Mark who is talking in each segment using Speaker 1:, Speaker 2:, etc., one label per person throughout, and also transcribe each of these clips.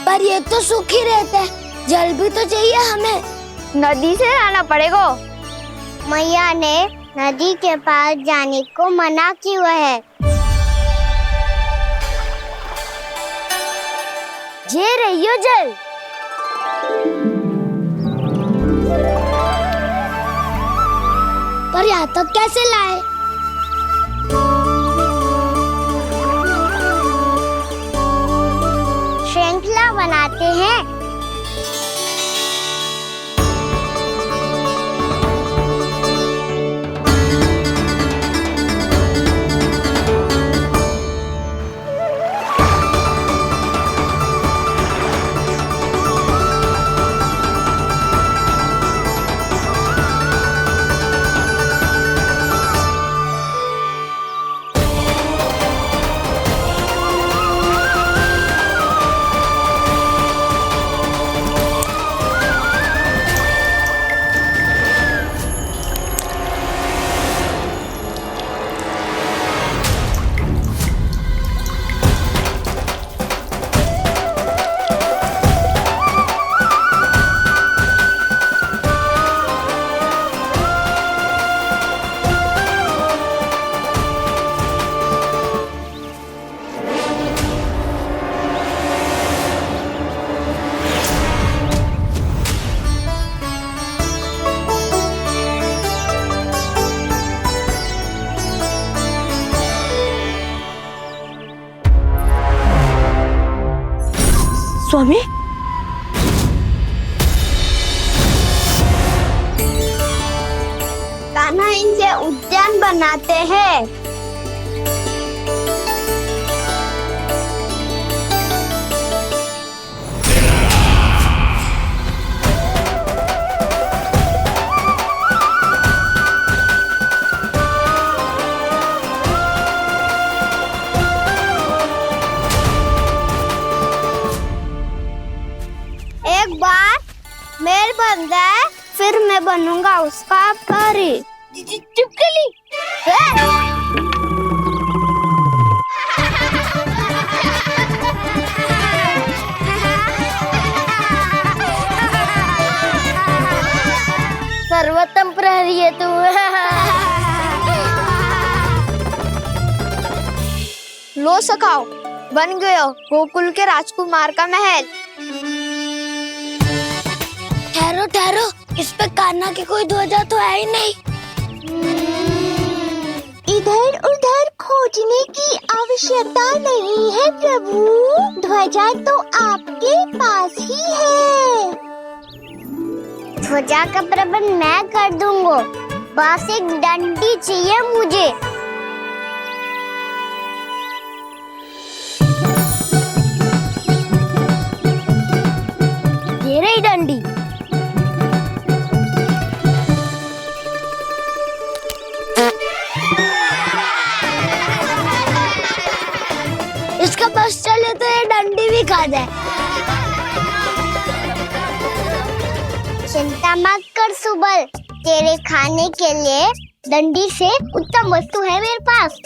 Speaker 1: पर ये तो सूखी रहते हैं, जल भी तो चाहिए हमें।
Speaker 2: नदी से लाना पड़ेगा।
Speaker 3: मैया ने नदी के पास जाने को मना किया है।
Speaker 1: ये रहियो जल। पर यहाँ तक कैसे लाए?
Speaker 3: श्रृंखला बनाते हैं।
Speaker 2: स्वामी,
Speaker 3: कान्हा इनसे उद्यान बनाते हैं। एक बार मेल बन जाए फिर मैं बनूंगा उसका परी।
Speaker 1: चुपकली। सर्वोत्तम प्रहरी है तू।
Speaker 2: लो सखाओ, बन गयो गोकुल के राजकुमार का महल।
Speaker 1: ठहरो ठहरो, इस पे कान्हा की कोई ध्वजा तो है ही नहीं।
Speaker 3: इधर उधर खोजने की आवश्यकता नहीं है प्रभु, ध्वजा तो आपके पास ही है। ध्वजा का प्रबंध मैं कर दूंगा, बस एक डंडी चाहिए मुझे।
Speaker 1: ये रही डंडी। इसका बस चले तो ये डंडी भी खा जाए।
Speaker 3: चिंता मत कर सुबल, तेरे खाने के लिए डंडी से उत्तम वस्तु है मेरे पास।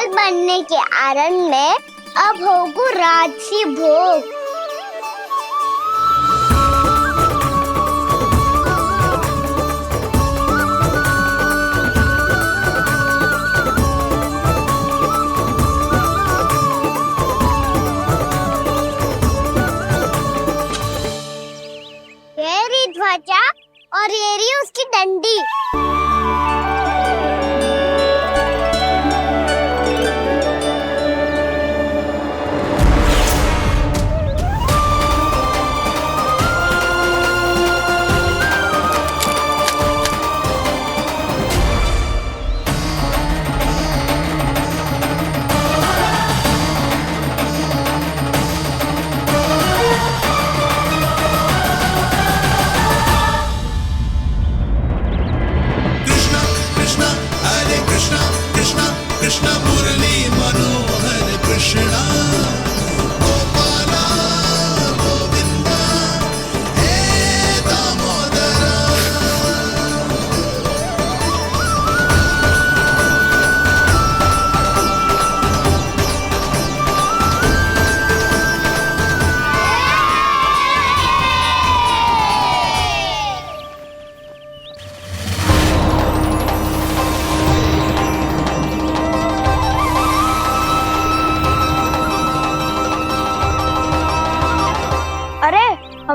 Speaker 3: बनने के आनंद में अब होगू राजसी भोग। ये रही ध्वजा और ये रही उसकी डंडी।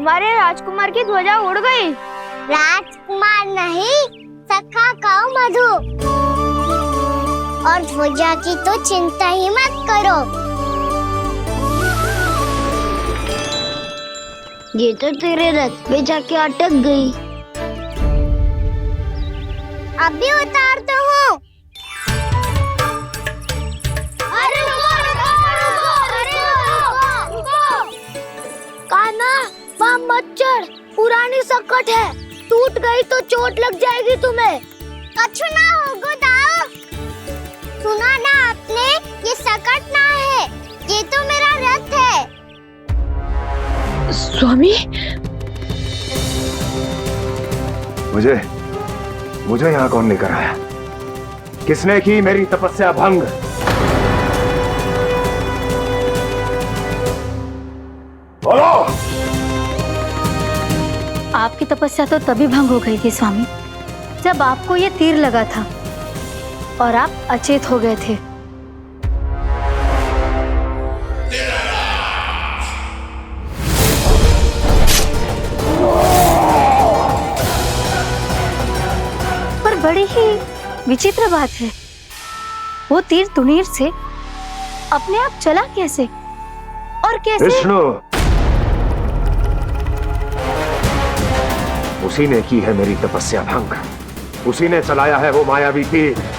Speaker 2: हमारे राजकुमार की ध्वजा उड़ गई।
Speaker 3: राजकुमार नहीं, सखा कहो मधु। और ध्वजा की तो चिंता ही मत करो।
Speaker 1: ये तो तेरे रथ पे जाके अटक गई।
Speaker 3: अभी उतारता हूँ। अरे रुको,
Speaker 1: कान्हा, वहाँ मत चढ़, पुरानी सकट है, टूट गई तो चोट लग जाएगी तुम्हें।
Speaker 3: कछु ना होगा दाऊ। सुना ना आपने, ये सकट ना है, ये तो मेरा रथ है।
Speaker 4: स्वामी,
Speaker 5: मुझे यहाँ कौन लेकर आया? किसने की मेरी तपस्या भंग? बोलो।
Speaker 4: आपकी तपस्या तो तभी भंग हो गई थी स्वामी, जब आपको ये तीर लगा था और आप अचेत हो गए थे। पर बड़ी ही विचित्र बात है, वो तीर तुनीर से अपने आप चला कैसे और कैसे?
Speaker 5: विष्णु, उसी ने की है मेरी तपस्या भंग, उसी ने चलाया है वो मायावी तीर।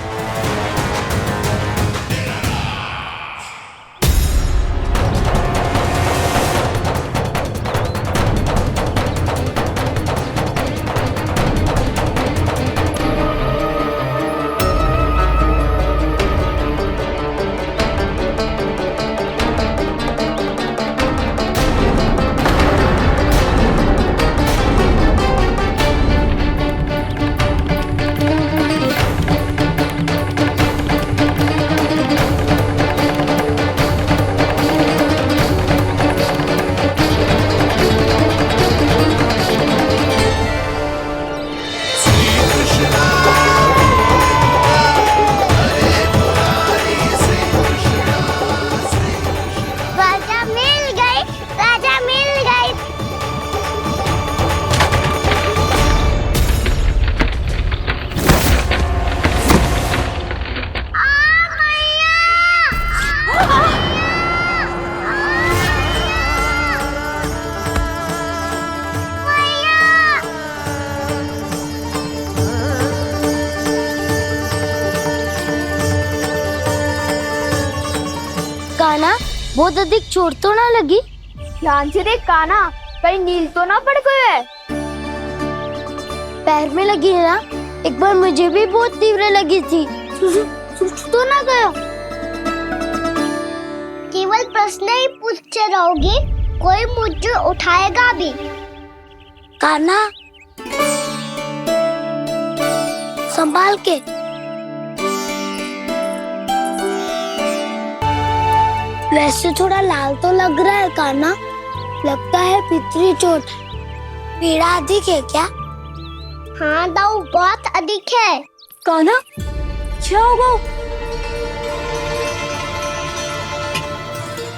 Speaker 1: कान्हा, बहुत अधिक चोट तो ना लगी?
Speaker 2: ध्यान से देख कान्हा, कहीं नील तो ना पड़ गए।
Speaker 1: पैर में लगी है ना? एक बार मुझे भी बहुत तीव्र लगी थी। सूझ तो ना गया?
Speaker 3: केवल प्रश्न ही पूछते रहोगे, कोई मुझे उठाएगा भी।
Speaker 1: कान्हा, संभाल के। वैसे थोड़ा लाल तो लग रहा है कान्हा, लगता है पितरी चोट। पीड़ा अधिक है क्या?
Speaker 3: हाँ दाऊ, बहुत अधिक है।
Speaker 4: कान्हा, क्या होगा?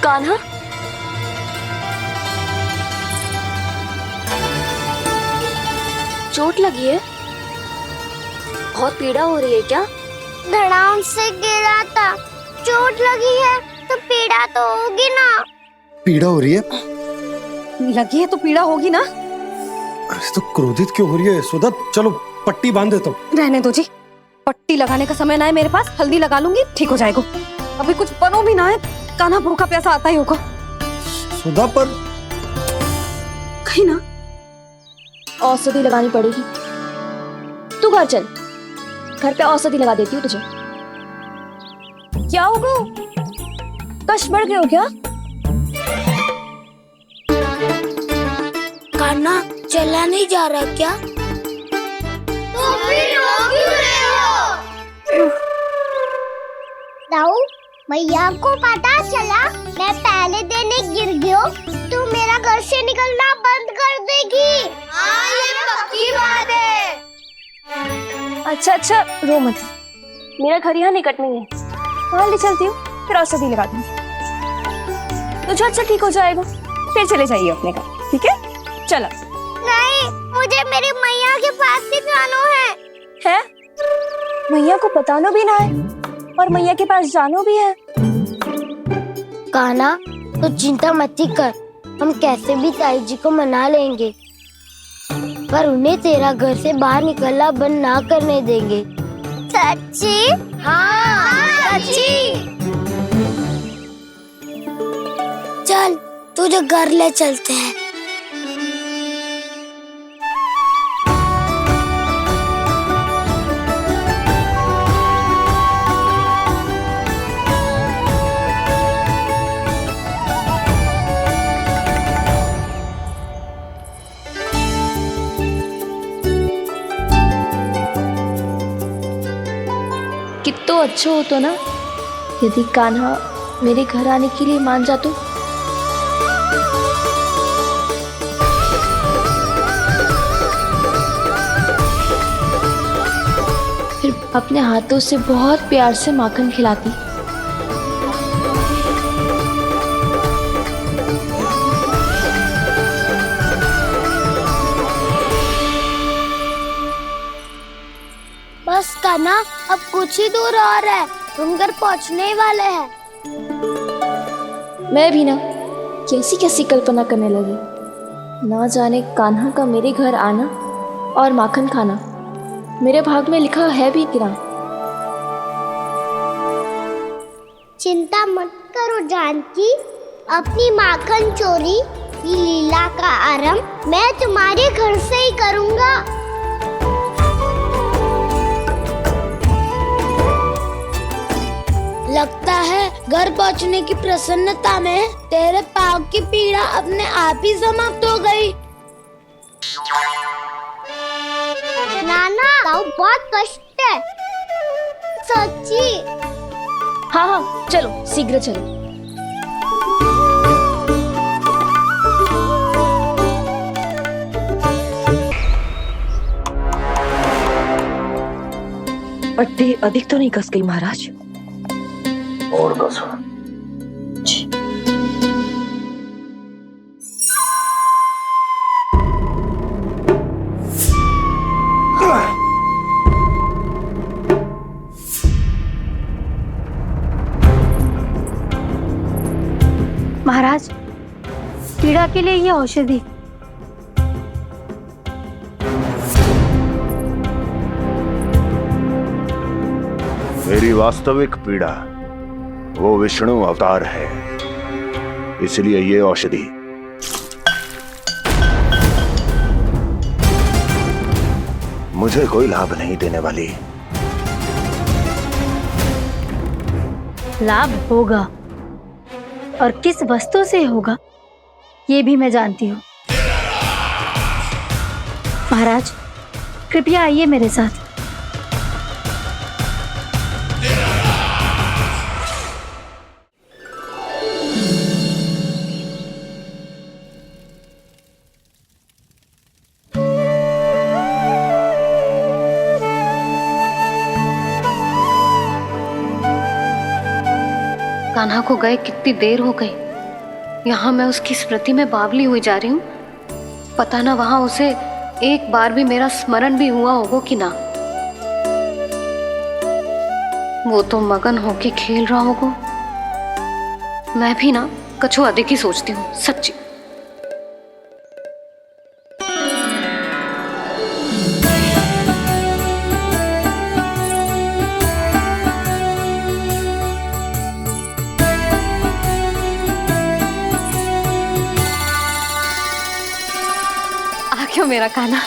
Speaker 4: कान्हा, चोट लगी है? बहुत पीड़ा हो रही है क्या?
Speaker 3: धड़ाम से गिरा था, चोट लगी है तो पीड़ा तो होगी ना।
Speaker 6: पीड़ा हो रही है?
Speaker 4: लगी है तो पीड़ा होगी ना।
Speaker 6: अरे तो क्रोधित क्यों हो रही है सुधा? चलो पट्टी बांध देता हूँ।
Speaker 4: रहने दो जी, पट्टी लगाने का समय ना है मेरे पास, हल्दी लगा लूंगी, ठीक हो जाएगा। अभी कुछ बनो भी ना है, कान्हा भूखा प्यासा आता ही होगा।
Speaker 6: सुधा पर
Speaker 4: कहीं ना औषधि लगानी पड़ेगी। तू घर चल, घर पे औषधि लगा देती हूँ तुझे। क्या होगा? कष्ट बढ़ गए हो क्या?
Speaker 1: कान्हा, चला नहीं जा रहा क्या?
Speaker 3: तो फिर रो क्यों रहे हो? दाऊ, भैया को पता चला मैं पहले दिन ही गिर गया तो मेरा घर से निकलना बंद कर देगी। हाँ, ये पक्की बात है।
Speaker 4: अच्छा, रो मत, मेरा घर यहाँ निकट नहीं है, वहाँ ले चलती हूँ, फिर औषधि लगा दूंगी। तो अच्छा ठीक हो जाएगा, फिर चले जाइए अपने घर, ठीक है? चला।
Speaker 3: नहीं, मुझे मेरी मैया के पास ही जाना है।
Speaker 4: मैया को बताना भी ना है और मैया के पास जानो भी है।
Speaker 1: कान्हा, तो चिंता मत ही कर, हम कैसे भी ताई जी को मना लेंगे, पर उन्हें तेरा घर से बाहर निकलना बंद ना करने देंगे।
Speaker 3: सच्ची? हाँ, सच्ची।
Speaker 1: चल तुझे घर ले चलते हैं।
Speaker 4: कितना अच्छा हो तो ना यदि कान्हा मेरे घर आने के लिए मान जा तो। फिर अपने हाथों से बहुत प्यार से माखन खिलाती।
Speaker 1: बस कान्हा, अब कुछ ही दूर और है, हम घर पहुंचने ही वाले हैं।
Speaker 4: मैं भी ना कैसी कैसी कल्पना करने लगी। ना जाने कान्हा का मेरे घर आना और माखन खाना मेरे भाग में लिखा है भी कि ना।
Speaker 3: चिंता मत करो जानकी, अपनी माखन चोरी की लीला का आरंभ मैं तुम्हारे घर से ही करूंगा।
Speaker 1: लगता है घर पहुंचने की प्रसन्नता में तेरे पाँव की पीड़ा अपने आप ही समाप्त हो गई।
Speaker 3: नाना, पाँव बहुत कष्ट है। सच्ची?
Speaker 4: हाँ हाँ, चलो शीघ्र चलो।
Speaker 7: पट्टी अधिक तो नहीं कस गई महाराज?
Speaker 5: और कसो।
Speaker 1: महाराज, पीड़ा के लिए ये औषधि।
Speaker 5: मेरी वास्तविक पीड़ा वो विष्णु अवतार है, इसलिए ये औषधि। मुझे कोई लाभ नहीं देने वाली।
Speaker 8: लाभ होगा, और किस वस्तु से होगा ये भी मैं जानती हूँ। महाराज, कृपया आइए मेरे साथ।
Speaker 9: कान्हा को गए कितनी देर हो गई। यहाँ मैं उसकी स्मृति में बावली हुई जा रही हूँ। पता ना वहां उसे एक बार भी मेरा स्मरण भी हुआ होगा कि ना। वो तो मगन होके खेल रहा होगा। मैं भी ना कछु अधिक ही सोचती हूँ सच्ची। क्यों मेरा कान्हा?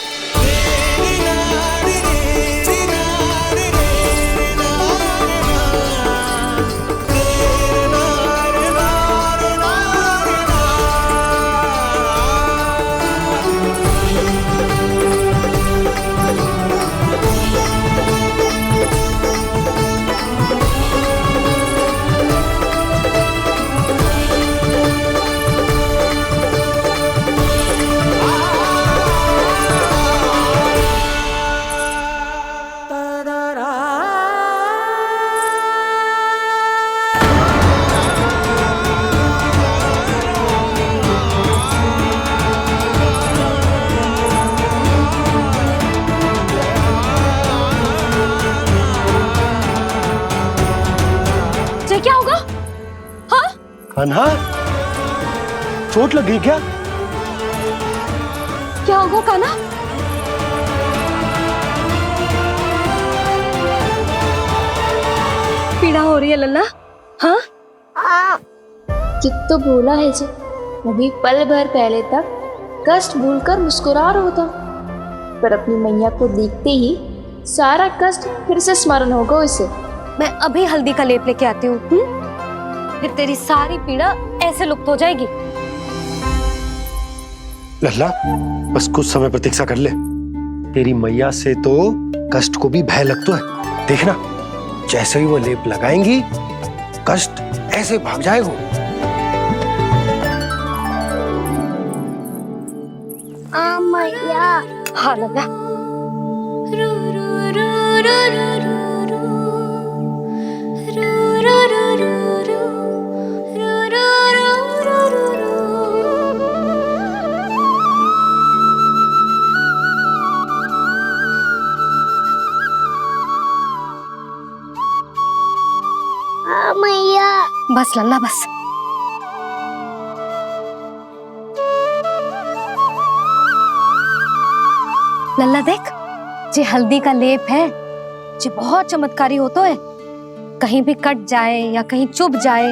Speaker 6: कान्हा, चोट लग गई क्या?
Speaker 4: क्या होगा कान्हा? पीड़ा हो रही है लल्ला? हाँ, कित तो बोला है जी, अभी पल भर पहले तक कष्ट भूलकर मुस्कुरा रहा था, पर अपनी मैया को देखते ही सारा कष्ट फिर से स्मरण होगा उसे।
Speaker 9: मैं अभी हल्दी का लेप लेके आती हूँ, फिर तेरी सारी पीड़ा ऐसे लुप्त हो जाएगी।
Speaker 6: लल्ला, बस कुछ समय प्रतीक्षा कर ले। तेरी मैया से तो कष्ट को भी भय लगता है। देखना, जैसे ही वो लेप लगाएंगी, कष्ट ऐसे भाग जाएगा।
Speaker 3: मैया।
Speaker 9: हाँ लल्ला।
Speaker 3: मैया।
Speaker 9: बस लल्ला बस। लल्ला देख, जे हल्दी का लेप है, जे बहुत चमत्कारी होता है। कहीं भी कट जाए या कहीं चुभ जाए,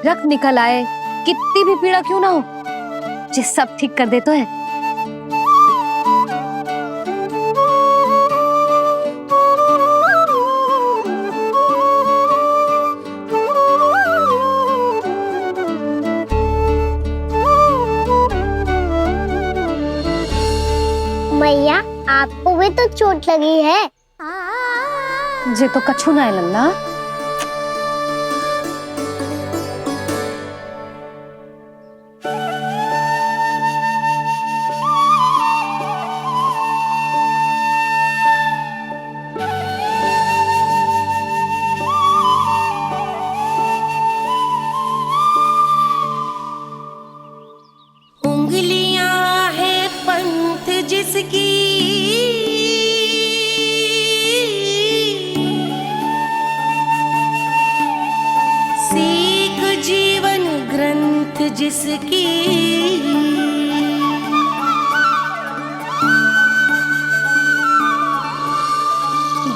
Speaker 9: रक्त निकल आए, कितनी भी पीड़ा क्यों ना हो, जे सब ठीक कर देता है।
Speaker 3: मैया, आपको भी तो चोट लगी है।
Speaker 9: जे तो कछु ना है लल्ला।
Speaker 10: उंगलियां है पंथ जिसकी, सीख जीवन ग्रंथ जिसकी,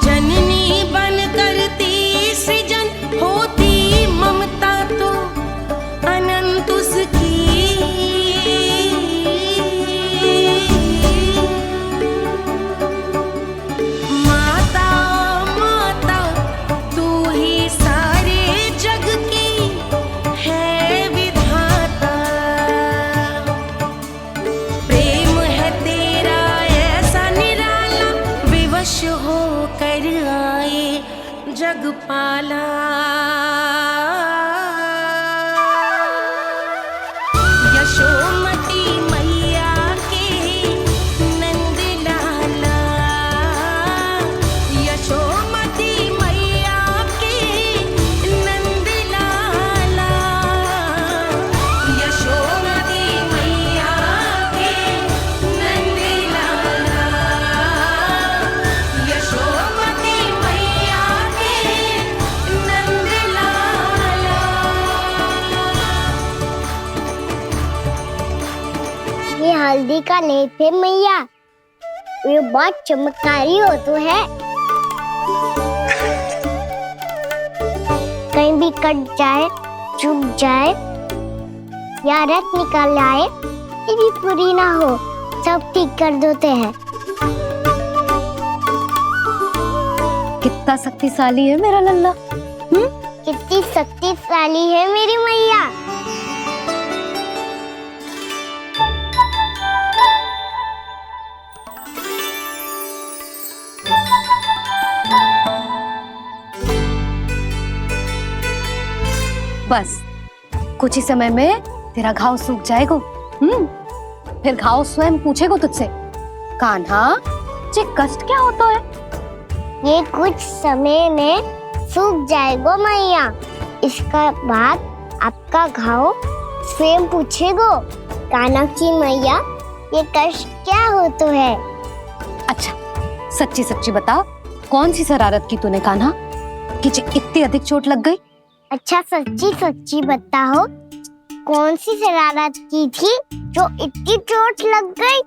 Speaker 10: जननी बन करती सृजन होती ममता तो अनंत उसकी। माता माता तू ही सारे जग की है विधाता, प्रेम है तेरा ऐसा निराला, विवश हो कर आए जग पाला। यशोमती मैया के नंद लाला, यशोमती मैया के नंद लाला, यशोमती मैया के नंद लाला, यशोमती मैया के नंद लाला।
Speaker 3: ये हल्दी का लेप है मैया, ये बहुत चमत्कारी हो तो है। कहीं भी कट जाए, चुभ जाए या रक्त निकल आए, ये भी पूरी ना हो, सब ठीक कर देते हैं।
Speaker 9: कितना शक्तिशाली है मेरा लल्ला।
Speaker 3: कितनी शक्तिशाली है मेरी मैया।
Speaker 9: बस कुछ ही समय में तेरा घाव सूख जाएगा। फिर घाव स्वयं पूछेगा तुझसे, कान्हा जे कष्ट क्या होता है?
Speaker 3: ये कुछ समय में सूख जाएगा मैया। इसका बाद आपका घाव स्वयं पूछेगो, कान्हा की मैया ये कष्ट क्या होता है।
Speaker 9: अच्छा सच्ची सच्ची बता, कौन सी शरारत की तूने कान्हा कि इतनी अधिक चोट लग गई?
Speaker 3: अच्छा सच्ची सच्ची बताओ, कौन सी शरारत की थी जो इतनी चोट लग गई?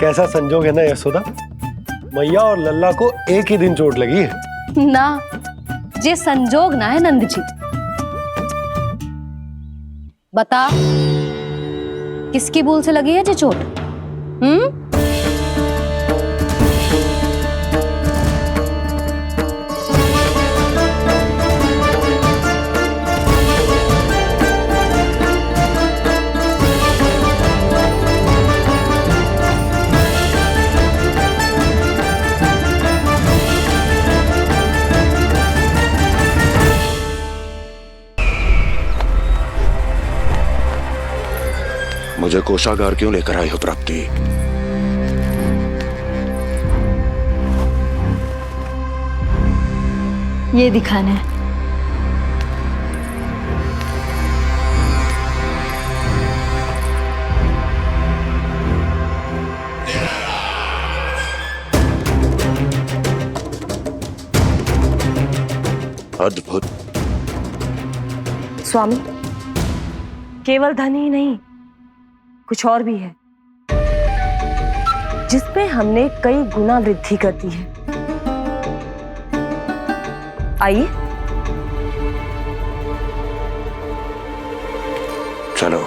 Speaker 6: कैसा संजोग है ना यशोदा, मैया और लल्ला को एक ही दिन चोट लगी है।
Speaker 9: ना, ये संजोग ना है नंद जी। बता, किसकी भूल से लगी है ये चोट?
Speaker 5: मुझे कोषागार क्यों लेकर आई हो प्राप्ति?
Speaker 8: ये दिखाना है।
Speaker 5: अद्भुत।
Speaker 7: स्वामी, केवल धन ही नहीं, कुछ और भी है जिसमें हमने कई गुना वृद्धि कर दी है। आइए
Speaker 5: चलो।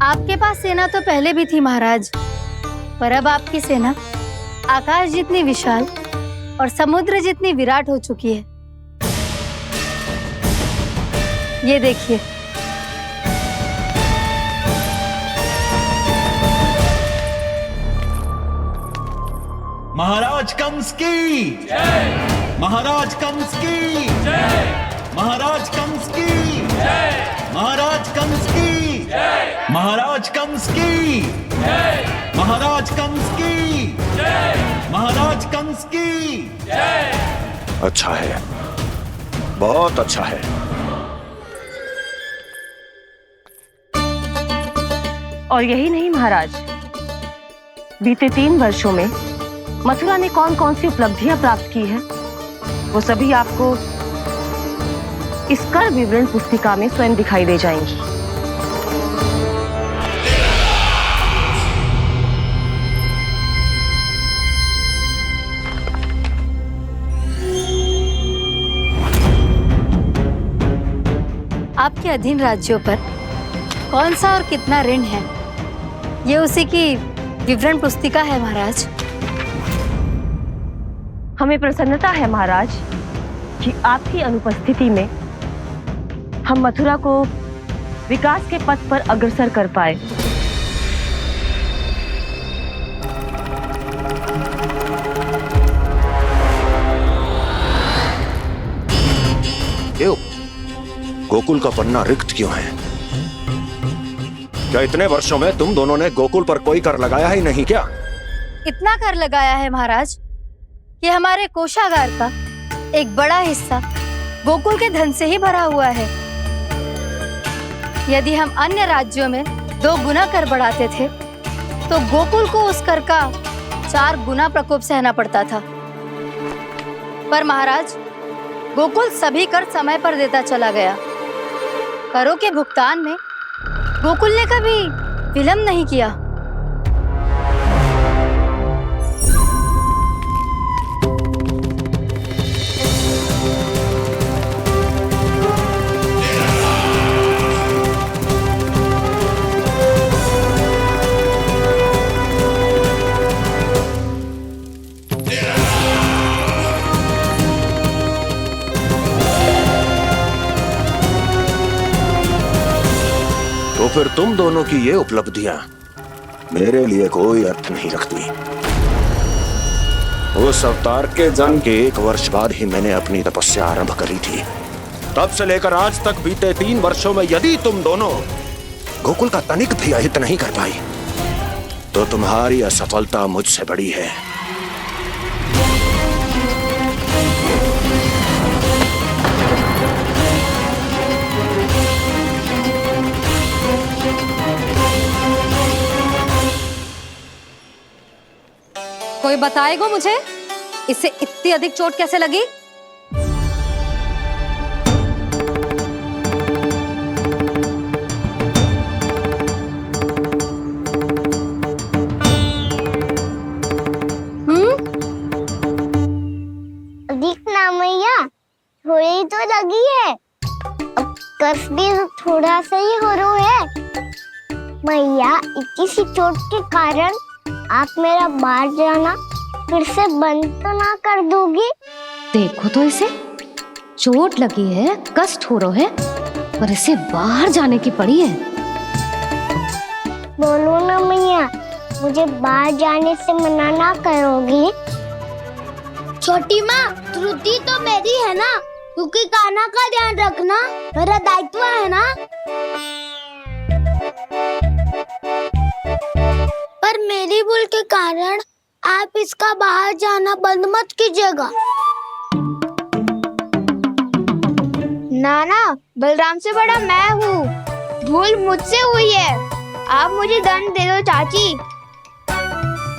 Speaker 8: आपके पास सेना तो पहले भी थी महाराज, पर अब आपकी सेना आकाश जितनी विशाल और समुद्र जितनी विराट हो चुकी है। ये देखिए।
Speaker 11: महाराज कंस की जय। महाराज कंस की जय। महाराज कंस की जय। महाराज कंस की जय। महाराज कंस की जय। महाराज कंस की जय। महाराज कंस की जय।
Speaker 5: अच्छा है, बहुत अच्छा है।
Speaker 7: और यही नहीं महाराज, बीते 3 वर्षों में मथुरा ने कौन कौन सी उपलब्धियां प्राप्त की है, वो सभी आपको इस कर विवरण पुस्तिका में स्वयं दिखाई दे जाएंगी।
Speaker 8: आपके अधीन राज्यों पर कौन सा और कितना ऋण है, ये उसी की विवरण पुस्तिका है महाराज।
Speaker 7: हमें प्रसन्नता है महाराज कि आपकी अनुपस्थिति में हम मथुरा को विकास के पथ पर अग्रसर कर पाए।
Speaker 5: क्यों? गोकुल का पन्ना रिक्त क्यों है? क्या इतने वर्षों में तुम दोनों ने गोकुल पर कोई कर लगाया ही नहीं क्या?
Speaker 8: इतना कर लगाया है महाराज कि हमारे कोषागार का एक बड़ा हिस्सा गोकुल के धन से ही भरा हुआ है। यदि हम अन्य राज्यों में 2 गुना कर बढ़ाते थे तो गोकुल को उस कर का 4 गुना प्रकोप सहना पड़ता था। पर महाराज, गोकुल सभी कर समय पर देता चला गया। करों के भुगतान में गोकुल ने कभी विलंब नहीं किया।
Speaker 5: तो फिर तुम दोनों की ये उपलब्धियां मेरे लिए कोई अर्थ नहीं रखती। उस अवतार के जन्म के 1 वर्ष बाद ही मैंने अपनी तपस्या आरंभ करी थी। तब से लेकर आज तक बीते 3 वर्षों में यदि तुम दोनों गोकुल का तनिक भी अहित नहीं कर पाई तो तुम्हारी असफलता मुझसे बड़ी है।
Speaker 9: कोई बताएगा मुझे इसे इतनी अधिक चोट कैसे लगी?
Speaker 3: अधिक ना मैया, थोड़ी तो लगी है। अब कष्ट भी थोड़ा सा ही हो रहा है। मैया, इतनी सी चोट के कारण आप मेरा बाहर जाना फिर से बंद तो ना कर दोगी?
Speaker 9: देखो तो इसे, चोट लगी है, कष्ट हो रहा है, पर इसे बाहर जाने की पड़ी है।
Speaker 3: बोलो ना मैया, मुझे बाहर जाने से मना ना करोगी? छोटी माँ, त्रुटि तो मेरी है ना, क्योंकि कान्हा का ध्यान रखना मेरा दायित्व है ना। पर मेरी भूल के कारण आप इसका बाहर जाना बंद मत कीजिएगा।
Speaker 2: नाना, बलराम से बड़ा मैं हूँ, भूल मुझसे हुई है, आप मुझे दंड दे दो चाची।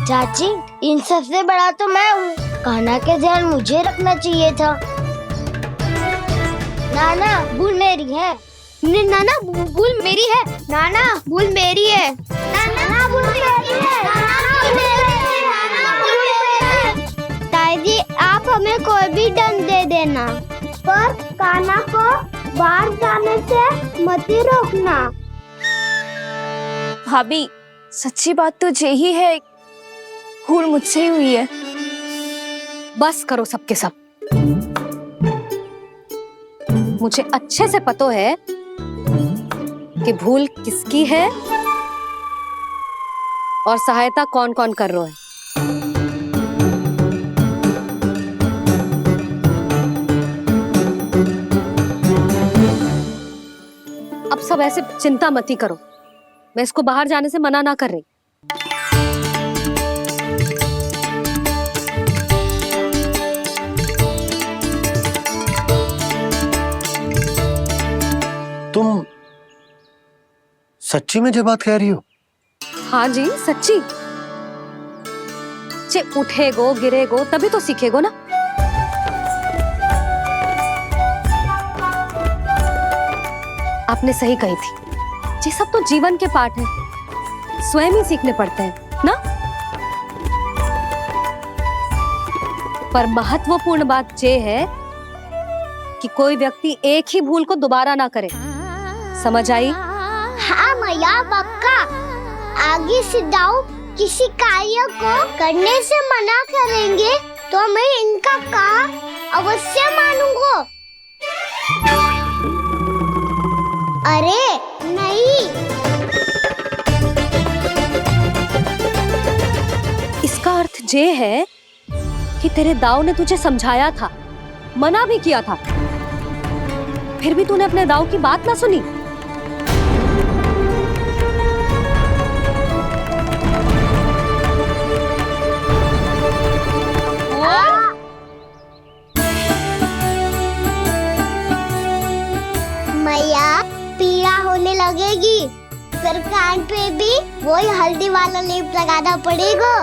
Speaker 1: चाची, इन सबसे बड़ा तो मैं हूँ, कान्हा के ध्यान मुझे रखना चाहिए था। नाना, भूल मेरी है।
Speaker 2: नाना, भूल मेरी है। नाना, भूल मेरी है।
Speaker 3: नाना, भूल मेरी है। ताई जी, आप हमें कोई भी दंड दे देना, पर कान्हा को बाहर जाने से मत ही रोकना।
Speaker 2: भाभी, सच्ची बात तो यही है, भूल मुझसे ही हुई है।
Speaker 9: बस करो सबके सब। मुझे अच्छे से पता है कि भूल किसकी है और सहायता कौन कौन कर रहा है। अब सब ऐसे चिंता मत ही करो, मैं इसको बाहर जाने से मना ना कर रही।
Speaker 6: तुम सच्ची में जो बात कह रही हो?
Speaker 9: हाँ जी, सच्ची। जे उठेगो गिरेगो तभी तो सीखेगो ना। आपने सही कही थी, ये सब तो जीवन के पाठ है, स्वयं ही सीखने पड़ते हैं ना। पर महत्वपूर्ण बात ये है कि कोई व्यक्ति एक ही भूल को दोबारा ना करे, समझ आई?
Speaker 3: हाँ मैया, पक्का। आगे से दाऊ किसी कार्य को करने से मना करेंगे तो मैं इनका कहा अवश्य मानूंगा। अरे नहीं,
Speaker 9: इसका अर्थ ये है कि तेरे दाऊ ने तुझे समझाया था, मना भी किया था, फिर भी तूने अपने दाऊ की बात ना सुनी।
Speaker 3: मैया, पीड़ा होने लगेगी, फिर कान पे भी वही हल्दी वाला लेप लगाना पड़ेगा।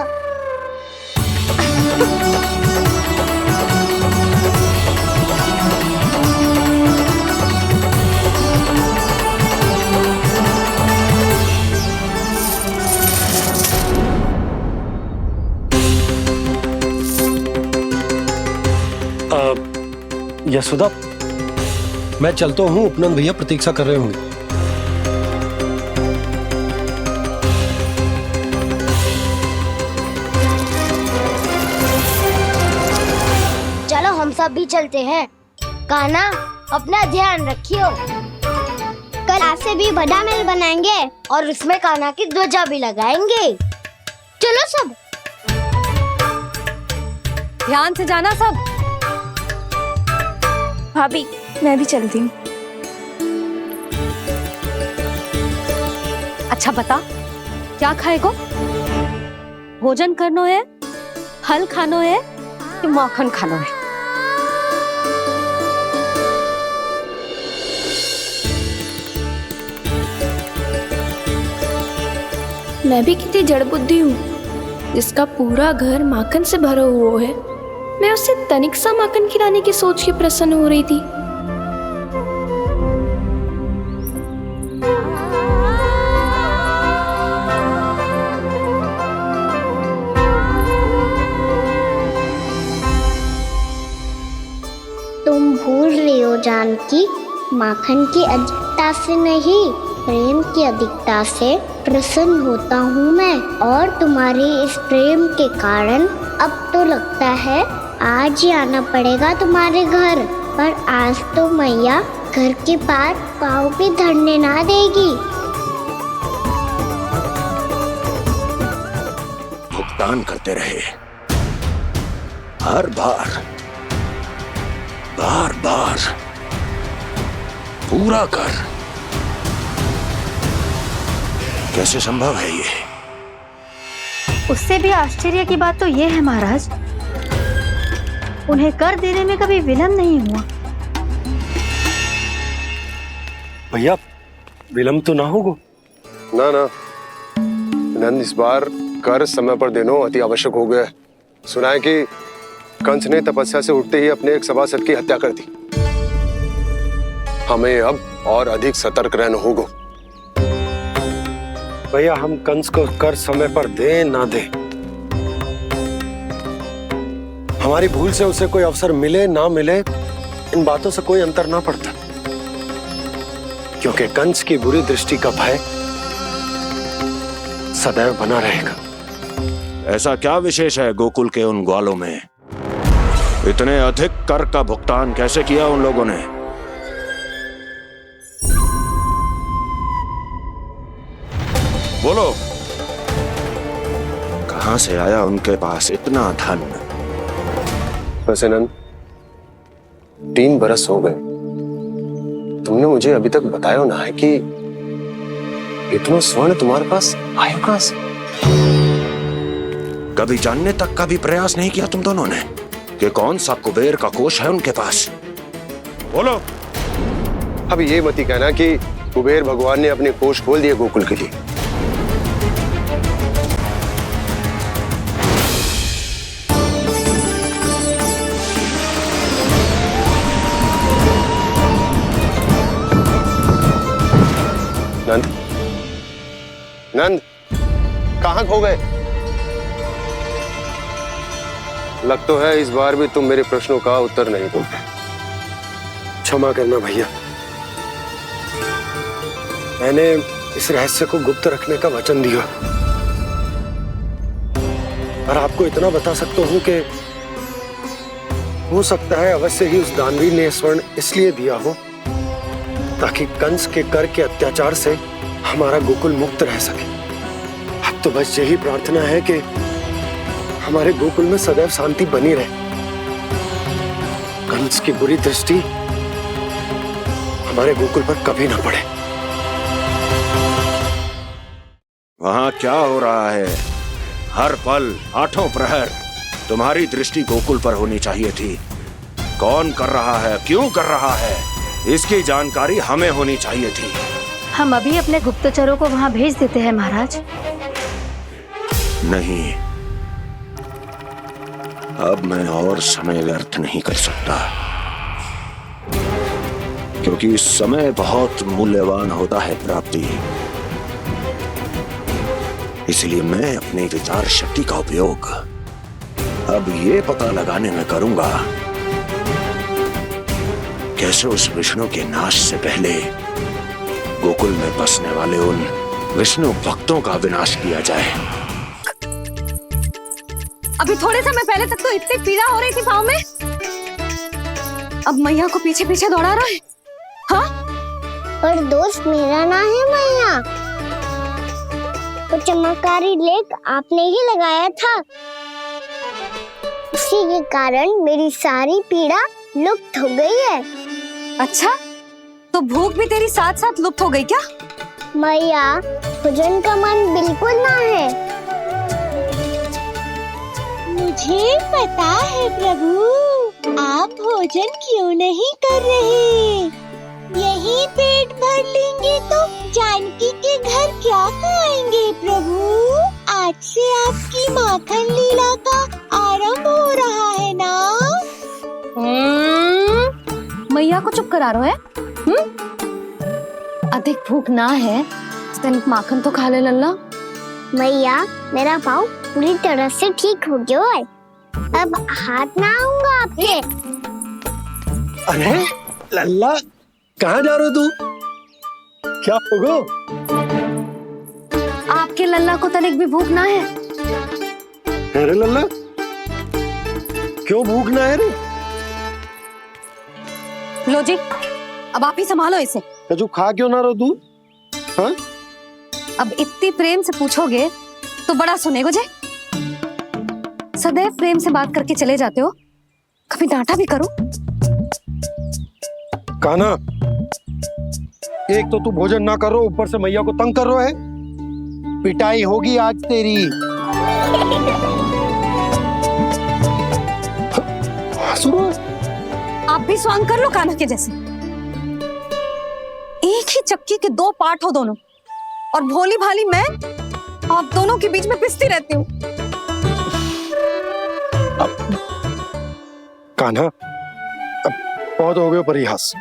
Speaker 6: यशोदा, मैं चलता हूँ, उपनंद भैया प्रतीक्षा कर रहे होंगे।
Speaker 1: चलो हम सब भी चलते हैं। कान्हा, अपना ध्यान रखियो।
Speaker 3: कल आज से भी बड़ा महल बनाएंगे
Speaker 1: और उसमें कान्हा की ध्वजा भी लगाएंगे।
Speaker 3: चलो सब।
Speaker 9: ध्यान से जाना सब।
Speaker 2: भाभी,
Speaker 4: मैं भी चलती हूँ।
Speaker 9: अच्छा बता, क्या खाएगो? भोजन करनो है, फल खानो है कि माखन खानो है?
Speaker 4: मैं भी कितनी जड़ बुद्धि हूँ जिसका पूरा घर माखन से भरा हुआ है। मैं उससे तनिक सा माखन खिलाने की सोच के प्रसन्न हो रही थी।
Speaker 3: तुम भूल रही हो जानकी, माखन की अधिकता से नहीं, प्रेम की अधिकता से प्रसन्न होता हूँ मैं। और तुम्हारे इस प्रेम के कारण अब तो लगता है आज ही आना पड़ेगा तुम्हारे घर। पर आज तो मैया घर के पार पाँव भी धरने ना देगी।
Speaker 5: भुगतान करते रहे, हर बार बार बार पूरा कर। कैसे संभव है ये?
Speaker 8: उससे भी आश्चर्य की बात तो ये है महाराज, उन्हें कर देने में कभी विलंब नहीं हुआ।
Speaker 6: भैया विलंब तो ना होगा?
Speaker 12: ना ना नंद, इस बार कर समय पर देना अति आवश्यक हो गया है। सुना है कि कंस ने तपस्या से उठते ही अपने एक सभासद की हत्या कर दी। हमें अब और अधिक सतर्क रहना होगा।
Speaker 6: भैया हम कंस को कर समय पर दे ना दे, हमारी भूल से उसे कोई अवसर मिले ना मिले, इन बातों से कोई अंतर ना पड़ता। क्योंकि कंस की बुरी दृष्टि का भय सदैव बना रहेगा।
Speaker 5: ऐसा क्या विशेष है गोकुल के उन ग्वालों में? इतने अधिक कर का भुगतान कैसे किया उन लोगों ने? बोलो, कहां से आया उनके पास इतना धन?
Speaker 12: वैसे नंद, 3 बरस हो गए, तुमने मुझे अभी तक बताया ना है कि इतना स्वर्ण तुम्हारे पास आया कहां से?
Speaker 5: कभी जानने तक का भी प्रयास नहीं किया तुम दोनों ने कि कौन सा कुबेर का कोष है उनके पास? बोलो।
Speaker 12: अब ये मत ही कहना कि कुबेर भगवान ने अपने कोष खोल दिए गोकुल के लिए। नंद, नंद, कहां खो गए? लग तो है इस बार भी तुम मेरे प्रश्नों का उत्तर नहीं दोगे।
Speaker 6: क्षमा करना भैया, मैंने इस रहस्य को गुप्त रखने का वचन दिया। और आपको इतना बता सकता हूं कि हो सकता है अवश्य ही उस दानवी ने स्वर्ण इसलिए दिया हो ताकि कंस के कर के अत्याचार से हमारा गोकुल मुक्त रह सके। अब तो बस यही प्रार्थना है कि हमारे गोकुल में सदैव शांति बनी रहे, कंस की बुरी दृष्टि हमारे गोकुल पर कभी ना पड़े।
Speaker 5: वहां क्या हो रहा है? हर पल, आठों प्रहर तुम्हारी दृष्टि गोकुल पर होनी चाहिए थी। कौन कर रहा है, क्यों कर रहा है, इसकी जानकारी हमें होनी चाहिए थी।
Speaker 8: हम अभी अपने गुप्तचरों को वहां भेज देते हैं महाराज।
Speaker 5: नहीं, अब मैं और समय व्यर्थ नहीं कर सकता, क्योंकि समय बहुत मूल्यवान होता है प्राप्ति। इसलिए मैं अपनी विचार शक्ति का उपयोग अब ये पता लगाने में करूंगा कैसे उस विष्णु के नाश से पहले गोकुल में बसने वाले उन विष्णु भक्तों का विनाश किया जाए।
Speaker 9: अभी थोड़े समय पहले तक तो इतनी पीड़ा हो रही थी पाँव में, अब मैया को पीछे पीछे दौड़ा रहा है। हाँ?
Speaker 3: पर दोस्त मेरा ना है मैया, तो चमत्कारी लेख आपने ही लगाया था। उसी के कारण मेरी सारी पीड़ा लुप्त हो गई है।
Speaker 9: अच्छा, तो भूख भी तेरी साथ साथ लुप्त हो गई क्या?
Speaker 3: मैया, भोजन का मन बिल्कुल ना है। मुझे पता है प्रभु, आप भोजन क्यों नहीं कर रहे। यही पेट भर लेंगे तो जानकी के घर क्या खाएंगे प्रभु। आज से आपकी माखन लीला का आरंभ हो रहा है ना।
Speaker 9: मैया को चुप करा रहे है? अधिक भूख ना है तो तनिक माखन तो खा ले लल्ला।
Speaker 3: मैया, मेरा पाँव पूरी तरह से ठीक हो गया है। अब हाथ ना आऊंगा आपके।
Speaker 6: अरे लल्ला, कहाँ जा रहे हो तू? क्या होगा?
Speaker 9: आपके लल्ला को तनिक भी भूख ना है?
Speaker 6: अरे लल्ला, क्यों भूख ना है रे?
Speaker 9: लो जी, अब आप ही संभालो इसे।
Speaker 6: तू खा क्यों ना रहो तू? हाँ?
Speaker 9: अब इतनी प्रेम से पूछोगे तो बड़ा सुनेगो जे। सदैव प्रेम से बात करके चले जाते हो, कभी डांटा भी करो।
Speaker 6: कान्हा, एक तो तू भोजन ना करो, ऊपर से मैया को तंग कर रहा है। पिटाई होगी आज तेरी।
Speaker 9: आप भी स्वांग कर लो कान्हा के जैसे। एक ही चक्की के दो पार्ट हो दोनों, और भोली भाली मैं आप दोनों के बीच में पिसती रहती हूँ।
Speaker 6: कान्हा, अब बहुत हो गए परिहास।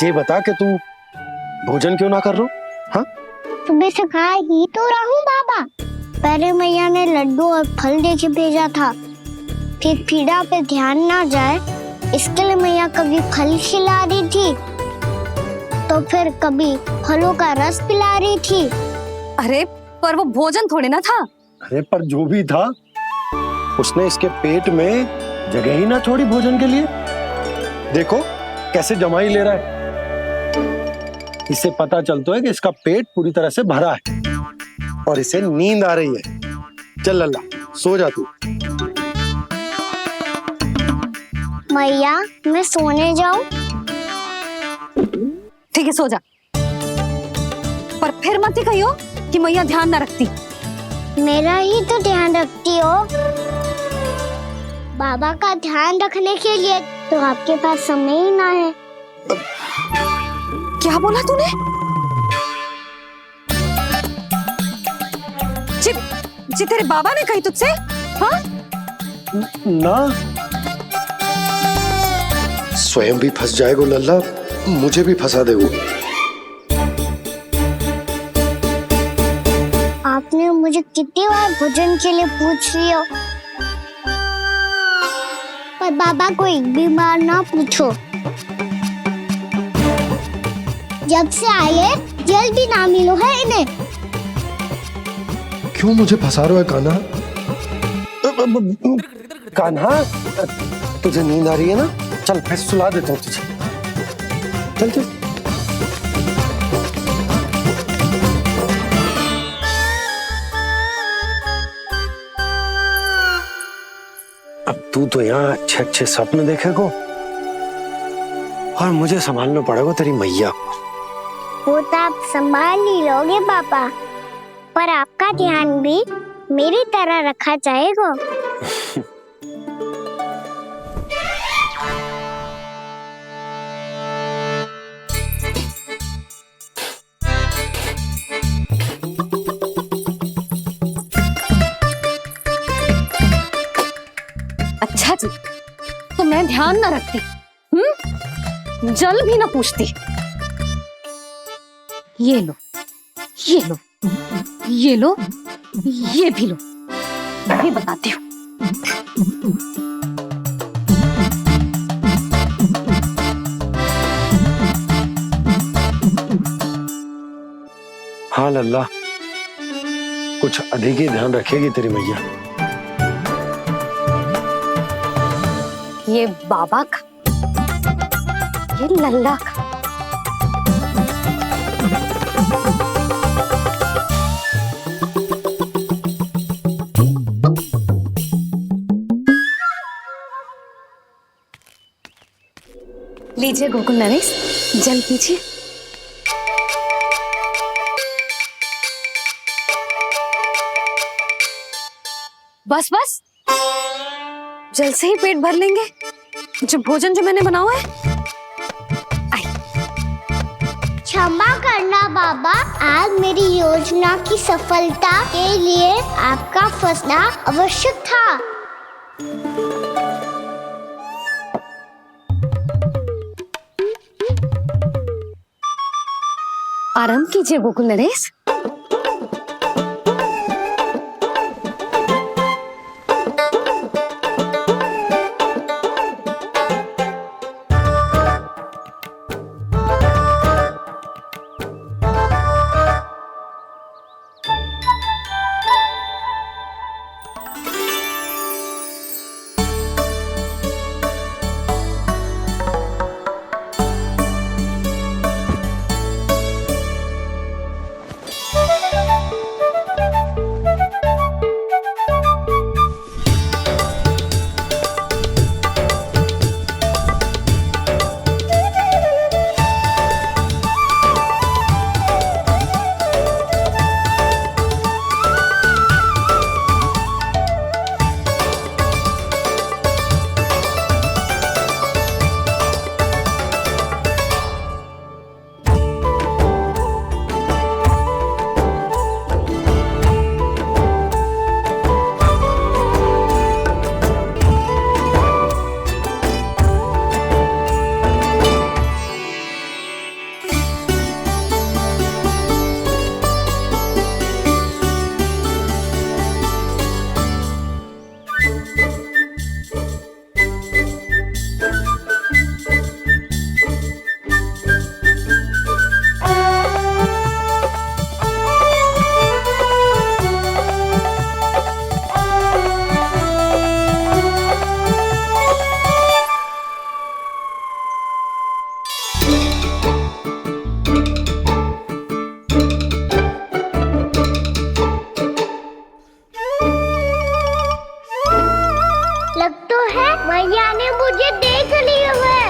Speaker 6: ये बता कि तू भोजन क्यों ना कर रो? हाँ?
Speaker 3: सुबह से खा ही तो रहा हूँ बाबा। पहले मैया ने लड्डू और फल देके भेजा था, फिर पीड़ा पे ध्यान ना जाए इसके लिए मैया कभी फल खिला रही थी तो फिर कभी फलों का रस पिला रही थी।
Speaker 9: अरे पर वो भोजन थोड़े ना था।
Speaker 6: अरे पर जो भी था, उसने इसके पेट में जगह ही ना छोड़ी भोजन के लिए। देखो कैसे जमाई ले रहा है। इससे पता चलता है कि इसका पेट पूरी तरह से भरा है और इसे नींद आ रही है। चल लल्ला, सो जा तू।
Speaker 3: मैया, मैं सोने जाऊं?
Speaker 9: ठीक है, सो जा। पर फिर मत ही कहियो कि मैया ध्यान ना रखती।
Speaker 3: मेरा ही तो ध्यान रखती हो। बाबा का ध्यान रखने के लिए तो आपके पास समय ही ना है।
Speaker 9: क्या बोला तूने? जी तेरे बाबा ने कही तुझसे? हाँ?
Speaker 6: ना, स्वयं भी फंस जाएगा लल्ला, मुझे भी फंसा देगो।
Speaker 3: आपने मुझे कितनी बार भोजन के लिए पूछ लिया, पर बाबा को एक भी बार ना पूछो। जब से आए जल भी ना मिलो है इन्हें।
Speaker 6: क्यों मुझे फंसा रहा है कान्हा? कान्हा, तुझे नींद आ रही है ना? चल मैं सुला देता हूँ तुझे। चल चल। अब तू तो यहाँ अच्छे अच्छे सपने देखेगा और मुझे संभालना पड़ेगा तेरी मैया को।
Speaker 3: वो तो आप संभाल ही लोगे पापा, पर आपका ध्यान भी मेरी तरह रखा जाएगा।
Speaker 9: अच्छा जी, तो मैं ध्यान ना रखती, जल भी ना पूछती। ये लो, ये लो, ये लो, ये भी लो, मैं भी बताती हूँ।
Speaker 6: हाँ लल्ला, कुछ अधिक ही ध्यान रखेगी तेरी मैया।
Speaker 9: ये बाबा का, ये लल्ला का। लीजिए गोकुल नरेश, जल पीजिए। बस बस, जल से ही पेट भर लेंगे। जो भोजन जो मैंने बनाया है।
Speaker 3: क्षमा करना बाबा, आज मेरी योजना की सफलता के लिए आपका फंसना आवश्यक था।
Speaker 9: आराम कीजिए गोकुल नरेश।
Speaker 3: लग तो है मैया ने मुझे देख लिया है।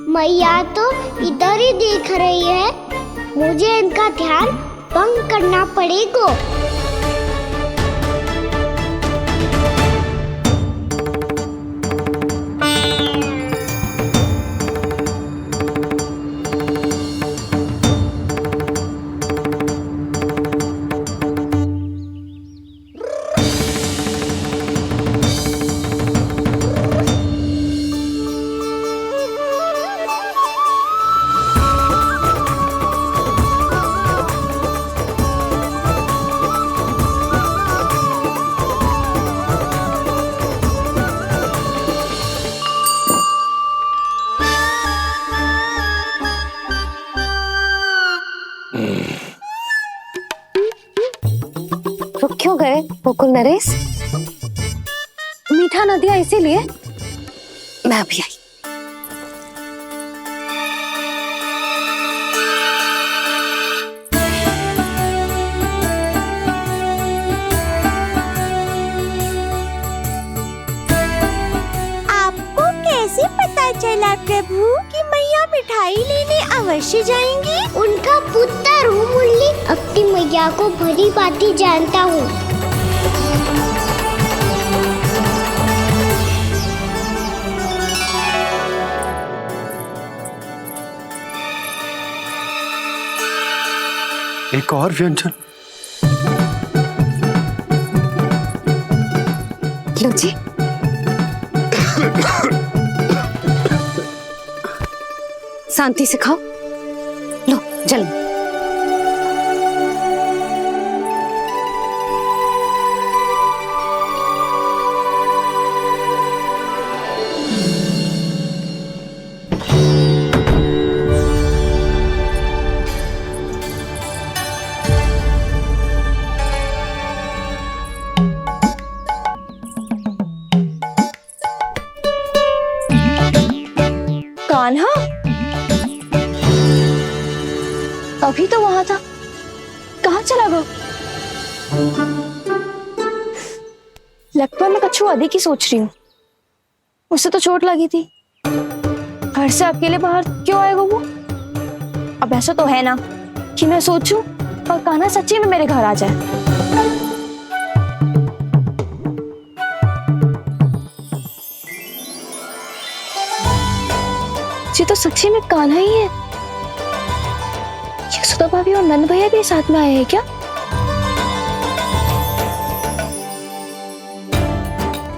Speaker 3: मैया तो इधर ही देख रही है, मुझे इनका ध्यान भंग करना पड़ेगा।
Speaker 9: रुक क्यों गए गोकुल नरेश? मीठा न दिया इसीलिए? मैं अभी आई।
Speaker 3: आपको कैसे पता चला प्रभु कि मैया मिठाई लेने अवश्य जाएंगी? उनका पुत्र हूँ मुरली, अपनी मैया को भली भांति जानता हूँ।
Speaker 6: एक और व्यंजन।
Speaker 9: लो जी। शांति से खाओ। लो जल।
Speaker 4: अभी तो वहां था, कहाँ चला गया? लगता है मैं कच्छू आदि की सोच रही हूँ। उसे तो चोट लगी थी, घर से अकेले बाहर क्यों आएगा वो? अब ऐसा तो है ना कि मैं सोचूं और कान्हा सच्ची में मेरे घर आ जाए। ये तो सच्ची में कान्हा ही है। यशोदा भाभी और नंद भैया भी साथ में आए हैं क्या?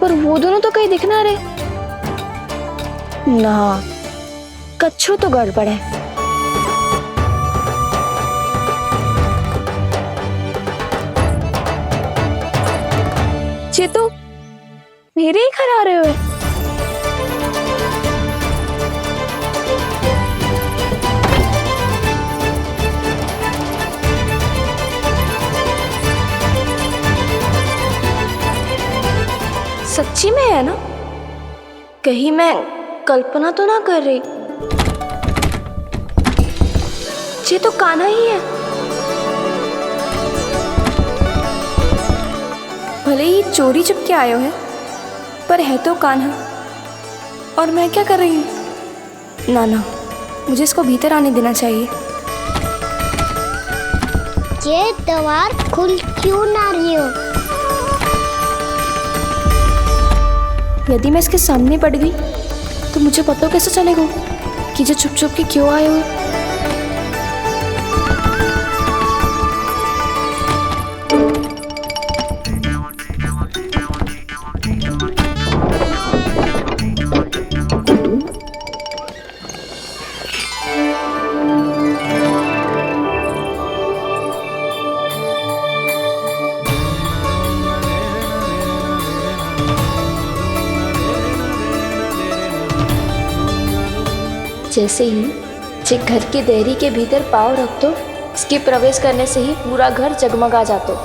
Speaker 4: पर वो दोनों तो कहीं दिख ना रहे। ना, कच्छू तो गड़बड़ है। ये तो मेरे ही घर आ रहे हुए। सच्ची में है ना? कहीं मैं कल्पना तो ना कर रही? ये तो कान्हा ही है। भले ही चोरी चुप के आए हो है, पर है तो कान्हा। और मैं क्या कर रही हूँ? ना ना, मुझे इसको भीतर आने देना चाहिए।
Speaker 3: ये द्वार खुल क्यों ना रही हो?
Speaker 4: यदि मैं इसके सामने पड़ गई तो मुझे पता कैसे चलेगा कि जो छुप छुप के क्यों आए हो? जैसे ही जे घर की देहरी के भीतर पाँव रख दो, इसके प्रवेश करने से ही पूरा घर जगमगा जातो।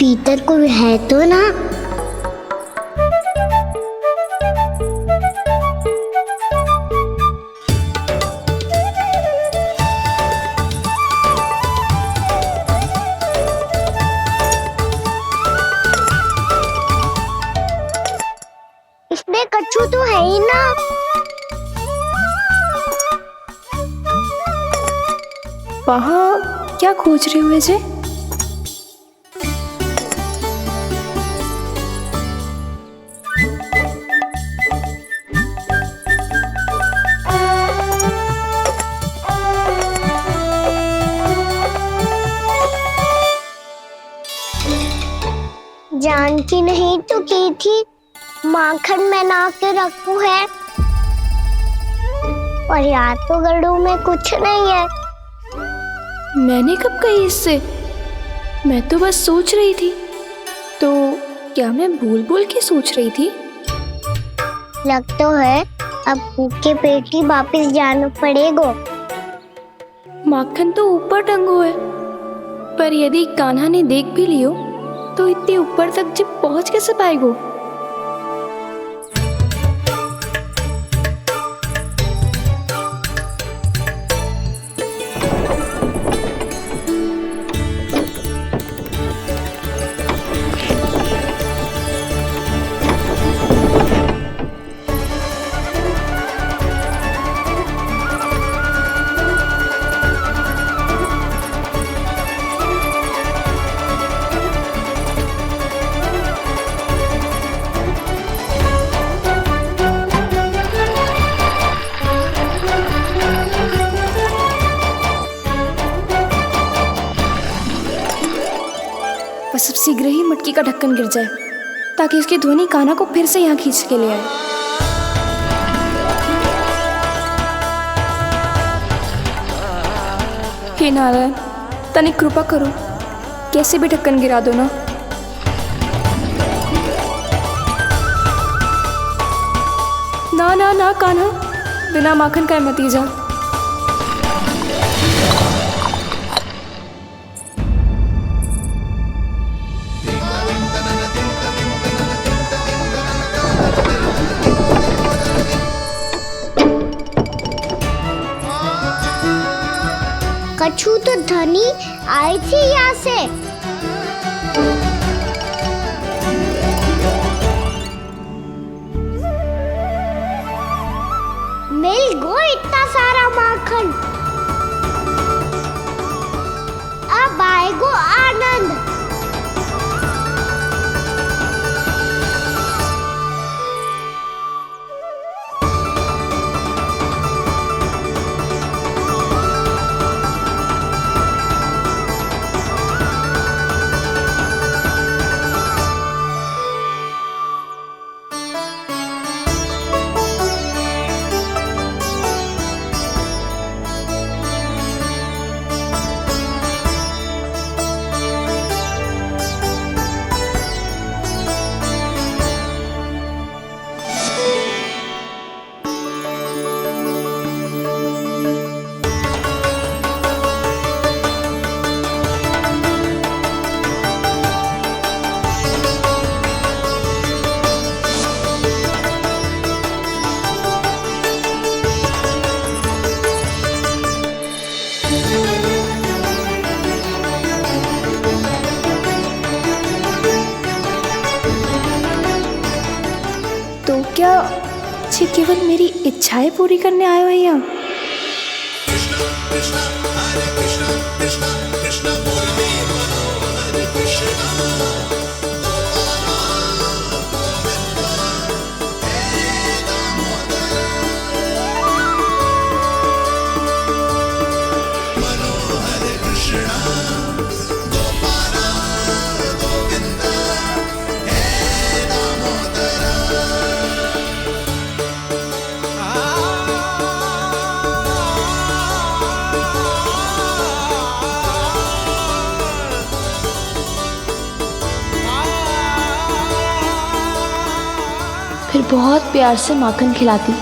Speaker 3: भीतर कोई है तो ना? इसमें कच्छू तो है ही ना।
Speaker 4: वहाँ क्या खोज रहे हुए जे?
Speaker 3: जानकी नहीं तो की थी माखन में ना के रखू है, और यहाँ तो गड़ू में कुछ नहीं है।
Speaker 4: मैंने कब कही इससे? मैं तो बस सोच रही थी। तो क्या मैं भूल भूल के सोच रही थी?
Speaker 3: लग तो है अब भूखे पेट ही वापिस जाना पड़ेगा।
Speaker 4: माखन तो ऊपर टंगो है, पर यदि कान्हा ने देख भी लियो तो इतने ऊपर तक जब पहुंच कैसे पाएगो? बस अब शीघ्र ही मटकी का ढक्कन गिर जाए ताकि उसकी ध्वनि कान्हा को फिर से यहाँ खींच के ले आए।
Speaker 13: श्री नारायण, तनिक कृपा करो, कैसे भी ढक्कन गिरा दो ना। ना ना ना कान्हा, बिना माखन का मत ही जा।
Speaker 3: कछु तो धनी आई थी यहाँ से। मिल गो इतना सारा माखन, अब आएगो आनंद।
Speaker 13: तो क्या ये केवल मेरी इच्छाएं पूरी करने आए हो यहाँ? फिर बहुत प्यार से माखन खिलाती।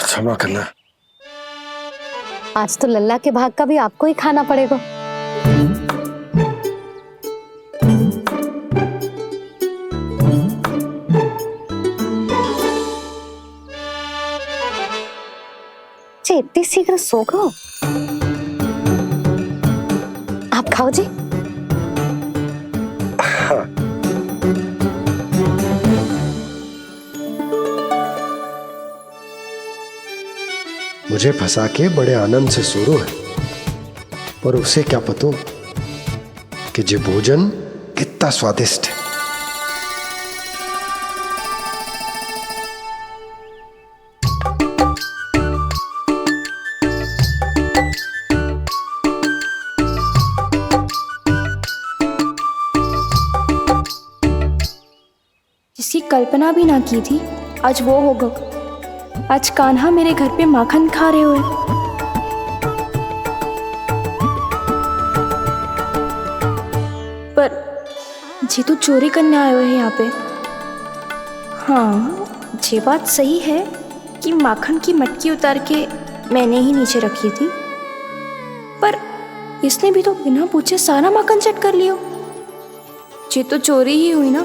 Speaker 6: क्षमा करना,
Speaker 9: आज तो लल्ला के भाग का भी आपको ही खाना पड़ेगा। जी इतनी शीघ्र सो गो? आप खाओ जी।
Speaker 6: हाँ। मुझे फंसा के बड़े आनंद से सो रो है, पर उसे क्या पता कि ये भोजन कितना स्वादिष्ट है।
Speaker 13: जिसकी कल्पना भी ना की थी, आज वो होगा। आज कान्हा मेरे घर पे माखन खा रहे हुए। पर जी तो चोरी करने आए हुए हैं यहाँ पे। हाँ, ये बात सही है कि माखन की मटकी उतार के मैंने ही नीचे रखी थी, पर इसने भी तो बिना पूछे सारा माखन चट कर लियो। ये तो चोरी ही हुई ना।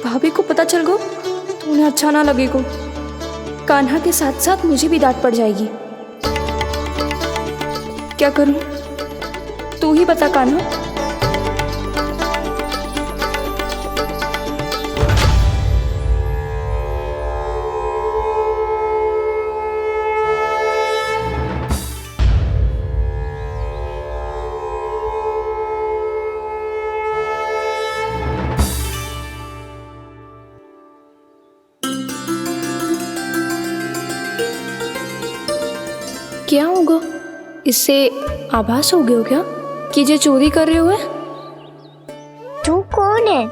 Speaker 13: भाभी को पता चल गो तो उन्हें अच्छा ना लगेगा। कान्हा के साथ साथ मुझे भी डांट पड़ जाएगी। क्या करूं? तू ही बता कान्हा। क्या होगा? इससे आभास हो गया क्या कि ये चोरी कर रहे हुए?
Speaker 3: तू कौन है?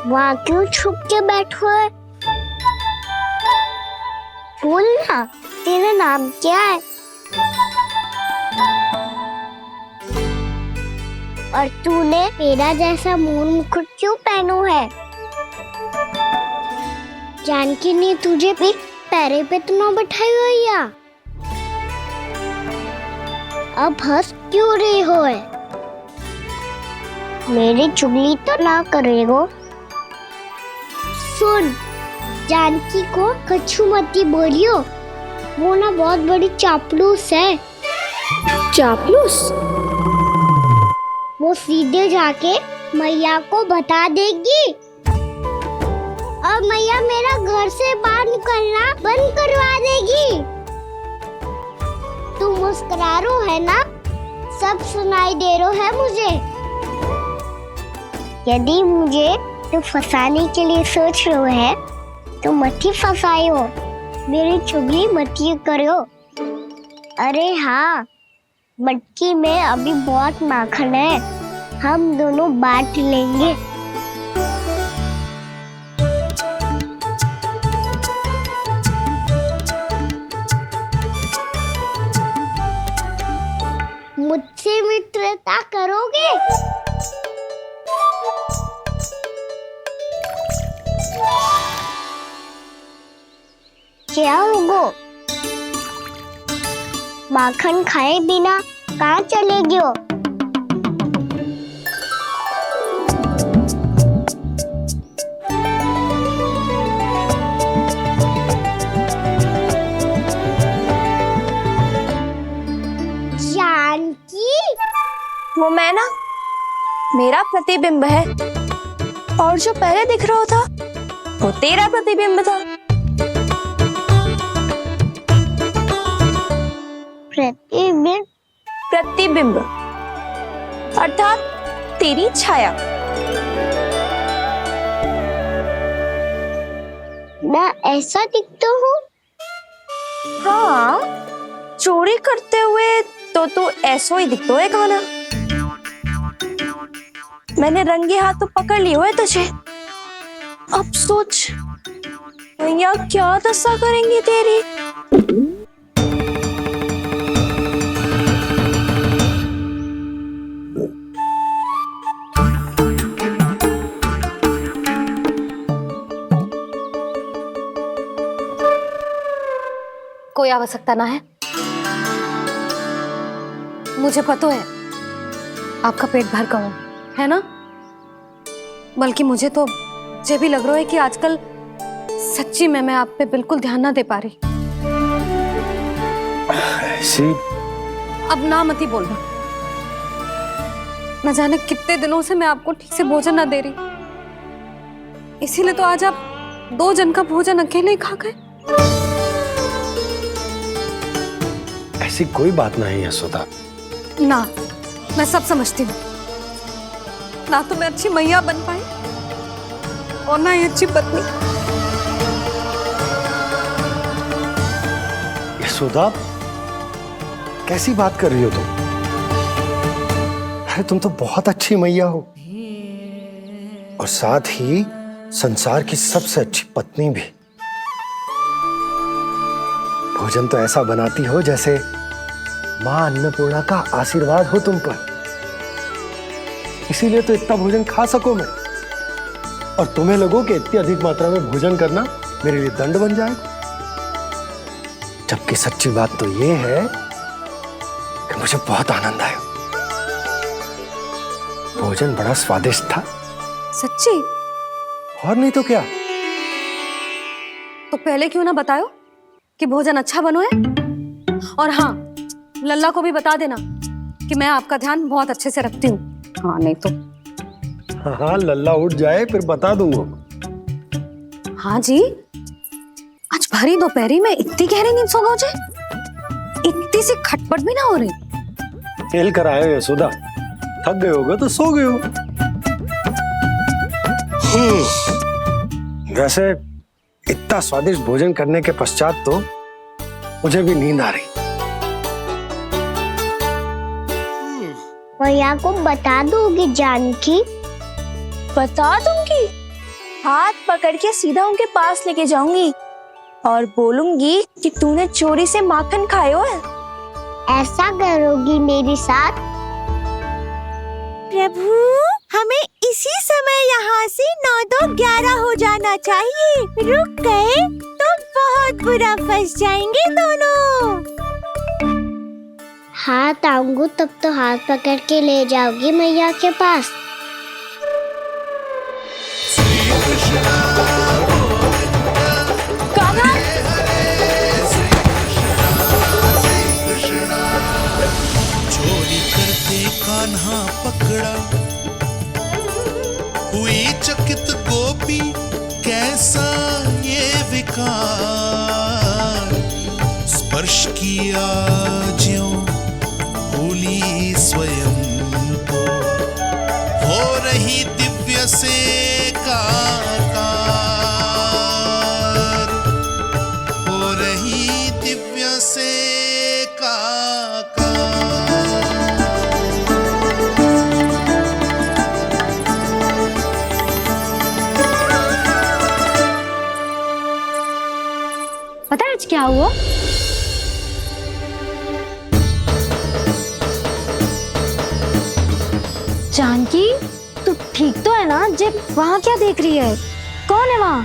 Speaker 3: वहाँ क्यों छुप के बैठो है? बोल ना, तेरा नाम क्या है? और तूने मेरा जैसा मोर मुकुट क्यों पहनो है? जानकी ने तुझे भी पैरे पे तो ना बैठाई हुई है। अब हंस क्यों रही हो है? मेरी चुगली तो ना करेगो। सुन, जानकी को कछु मती बोलियो, वो ना बहुत बड़ी चापलूस है।
Speaker 13: चापलूस?
Speaker 3: वो सीधे जाके मैया को बता देगी और मैया मेरा घर से बाहर निकलना बंद करवा देगी। तू मुस्कुरा रो है ना? सब सुनाई दे रो है मुझे। यदि मुझे तू फंसाने के लिए सोच रहे है तो मत ही फंसायो, मेरी चुगली मत ही करो। अरे हाँ, मटकी में अभी बहुत माखन है, हम दोनों बांट लेंगे। मुझसे मित्रता करोगे? क्या होगा? माखन खाए बिना कहाँ चलेगी हो?
Speaker 13: वो मैं ना, मेरा प्रतिबिंब है, और जो पहले दिख रहा था वो तेरा प्रतिबिंब था।
Speaker 3: प्रतिबिंब?
Speaker 13: प्रतिबिंब अर्थात तेरी छाया।
Speaker 3: मैं ऐसा दिखता हूँ?
Speaker 13: हाँ, चोरी करते हुए तो तू ऐसा ही दिखता है कान्हा। मैंने रंगे हाथ तो पकड़ लियो है तुझे। अब सोच भैया क्या दशा करेंगी तेरी।
Speaker 9: कोई आवश्यकता ना है, मुझे पता है आपका पेट भर गया है ना। बल्कि मुझे तो ये भी लग रहा है कि आजकल सच्ची में मैं आप पे बिल्कुल ध्यान ना दे पा रही।
Speaker 6: ऐसी
Speaker 9: अब ना मत ही बोलना। न जाने कितने दिनों से मैं आपको ठीक से भोजन ना दे रही, इसीलिए तो आज आप 2 जन का भोजन अकेले ही खा गए।
Speaker 6: ऐसी कोई बात नहीं यशोदा।
Speaker 9: ना, मैं सब समझती हूँ। ना तो मैं अच्छी मैया बन पाई और ना ही अच्छी पत्नी।
Speaker 6: यशोदा, कैसी बात कर रही हो तुम? अरे तुम तो बहुत अच्छी मैया हो और साथ ही संसार की सबसे अच्छी पत्नी भी। भोजन तो ऐसा बनाती हो जैसे मां अन्नपूर्णा का आशीर्वाद हो तुम पर। इसीलिए तो इतना भोजन खा सको मैं। और तुम्हें लगो कि इतनी अधिक मात्रा में भोजन करना मेरे लिए दंड बन जाए। जबकि सच्ची बात तो ये है कि मुझे बहुत आनंद आया। भोजन बड़ा स्वादिष्ट था।
Speaker 9: सच्ची?
Speaker 6: और नहीं तो क्या।
Speaker 9: तो पहले क्यों ना बताओ कि भोजन अच्छा बनो है। और हाँ, लल्ला को भी बता देना कि मैं आपका ध्यान बहुत अच्छे से रखती हूँ। हाँ नहीं तो।
Speaker 6: हाँ, लल्ला उठ जाए फिर बता दूंगा।
Speaker 9: हाँ जी, आज भरी दोपहरी में इतनी गहरी नींद सो गए? इतनी सी खटपट भी ना हो रही?
Speaker 6: खेल कर आए हो यशोदा, थक गए होगे तो सो गए हो। वैसे इतना स्वादिष्ट भोजन करने के पश्चात तो मुझे भी नींद आ रही।
Speaker 3: भैया को बता दोगी जानकी?
Speaker 13: बता दूंगी। हाथ पकड़ के सीधा उनके पास लेके जाऊंगी और बोलूंगी कि तूने चोरी से माखन खायो है।
Speaker 3: ऐसा करोगी मेरे साथ?
Speaker 10: प्रभु, हमें इसी समय यहाँ से 9-2-11 हो जाना चाहिए। रुक गए तो बहुत बुरा फंस जाएंगे दोनों।
Speaker 3: हाथ आऊंगी तब तो हाथ पकड़ के ले जाओगी मैया के पास।
Speaker 14: चोरी करते कान्हा पकड़ा, हुई चकित गोपी कैसा ये विकार। स्पर्श किया ज्यों भूली स्वयं को, हो रही दिव्य से काकार, हो रही दिव्य से
Speaker 8: पता है आज क्या हुआ? जानकी, तू ठीक तो है ना? जे वहां क्या देख रही है? कौन है वहां?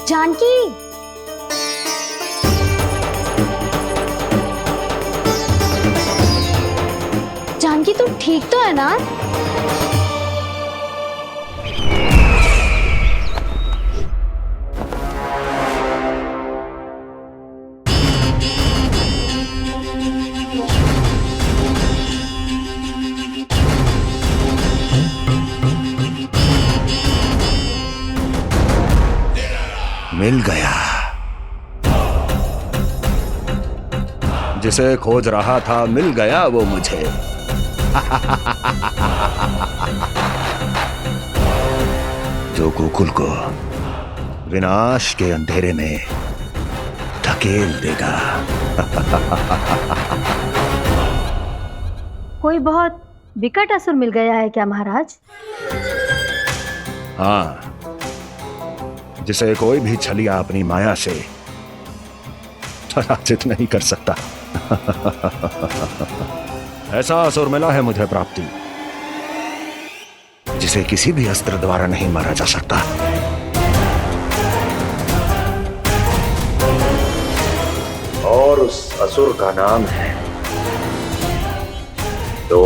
Speaker 8: जानकी, जानकी तू ठीक तो है ना?
Speaker 5: मिल गया। जिसे खोज रहा था मिल गया वो मुझे। जो गोकुल को विनाश के अंधेरे में धकेल देगा।
Speaker 8: कोई बहुत विकट असुर मिल गया है क्या महाराज?
Speaker 5: हाँ, जिसे कोई भी छलिया अपनी माया से पराजित नहीं कर सकता। ऐसा असुर मिला है मुझे प्राप्ति, जिसे किसी भी अस्त्र द्वारा नहीं मारा जा सकता। और उस असुर का नाम है दो।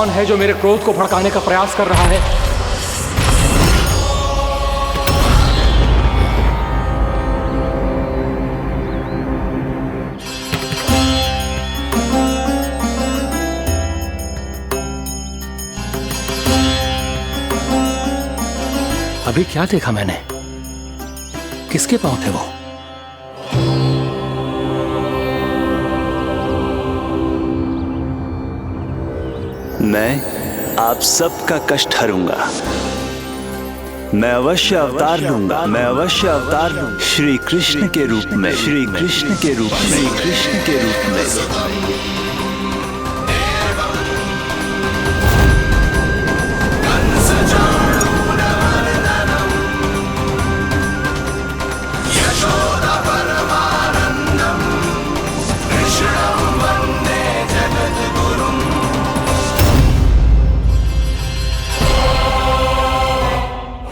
Speaker 15: कौन है जो मेरे क्रोध को भड़काने का प्रयास कर रहा है? अभी क्या देखा मैंने? किसके पांव थे वो?
Speaker 11: मैं आप सबका कष्ट हरूंगा। मैं अवश्य अवतार लूंगा। मैं अवश्य अवतार लूंगा श्री कृष्ण के रूप में। श्री कृष्ण के रूप में। श्री कृष्ण के रूप में।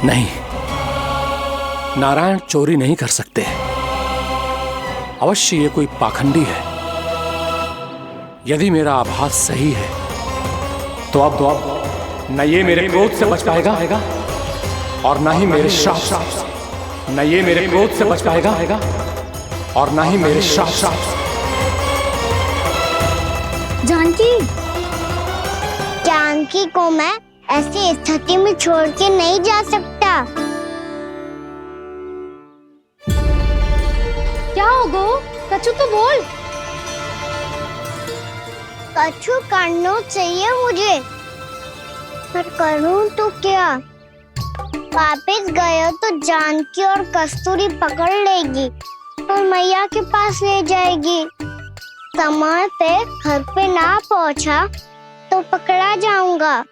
Speaker 15: नहीं, नारायण चोरी नहीं कर सकते। अवश्य ये कोई पाखंडी है। यदि मेरा आभास सही है तो अब न ये मेरे क्रोध से बच पाएगा और न ही मेरे श्राप से। न ये मेरे क्रोध से बच पाएगा और न ही मेरे श्राप से।
Speaker 3: जानकी, जानकी को मैं ऐसी स्थिति में छोड़ के नहीं जा सकता।
Speaker 2: क्या हो गो? कछु तो बोल।
Speaker 3: कछु करना चाहिए मुझे, पर करूं तो क्या? वापस गया तो जानकी और कस्तूरी पकड़ लेगी और मैया के पास ले जाएगी। समय पे घर पे ना पहुंचा तो पकड़ा जाऊंगा।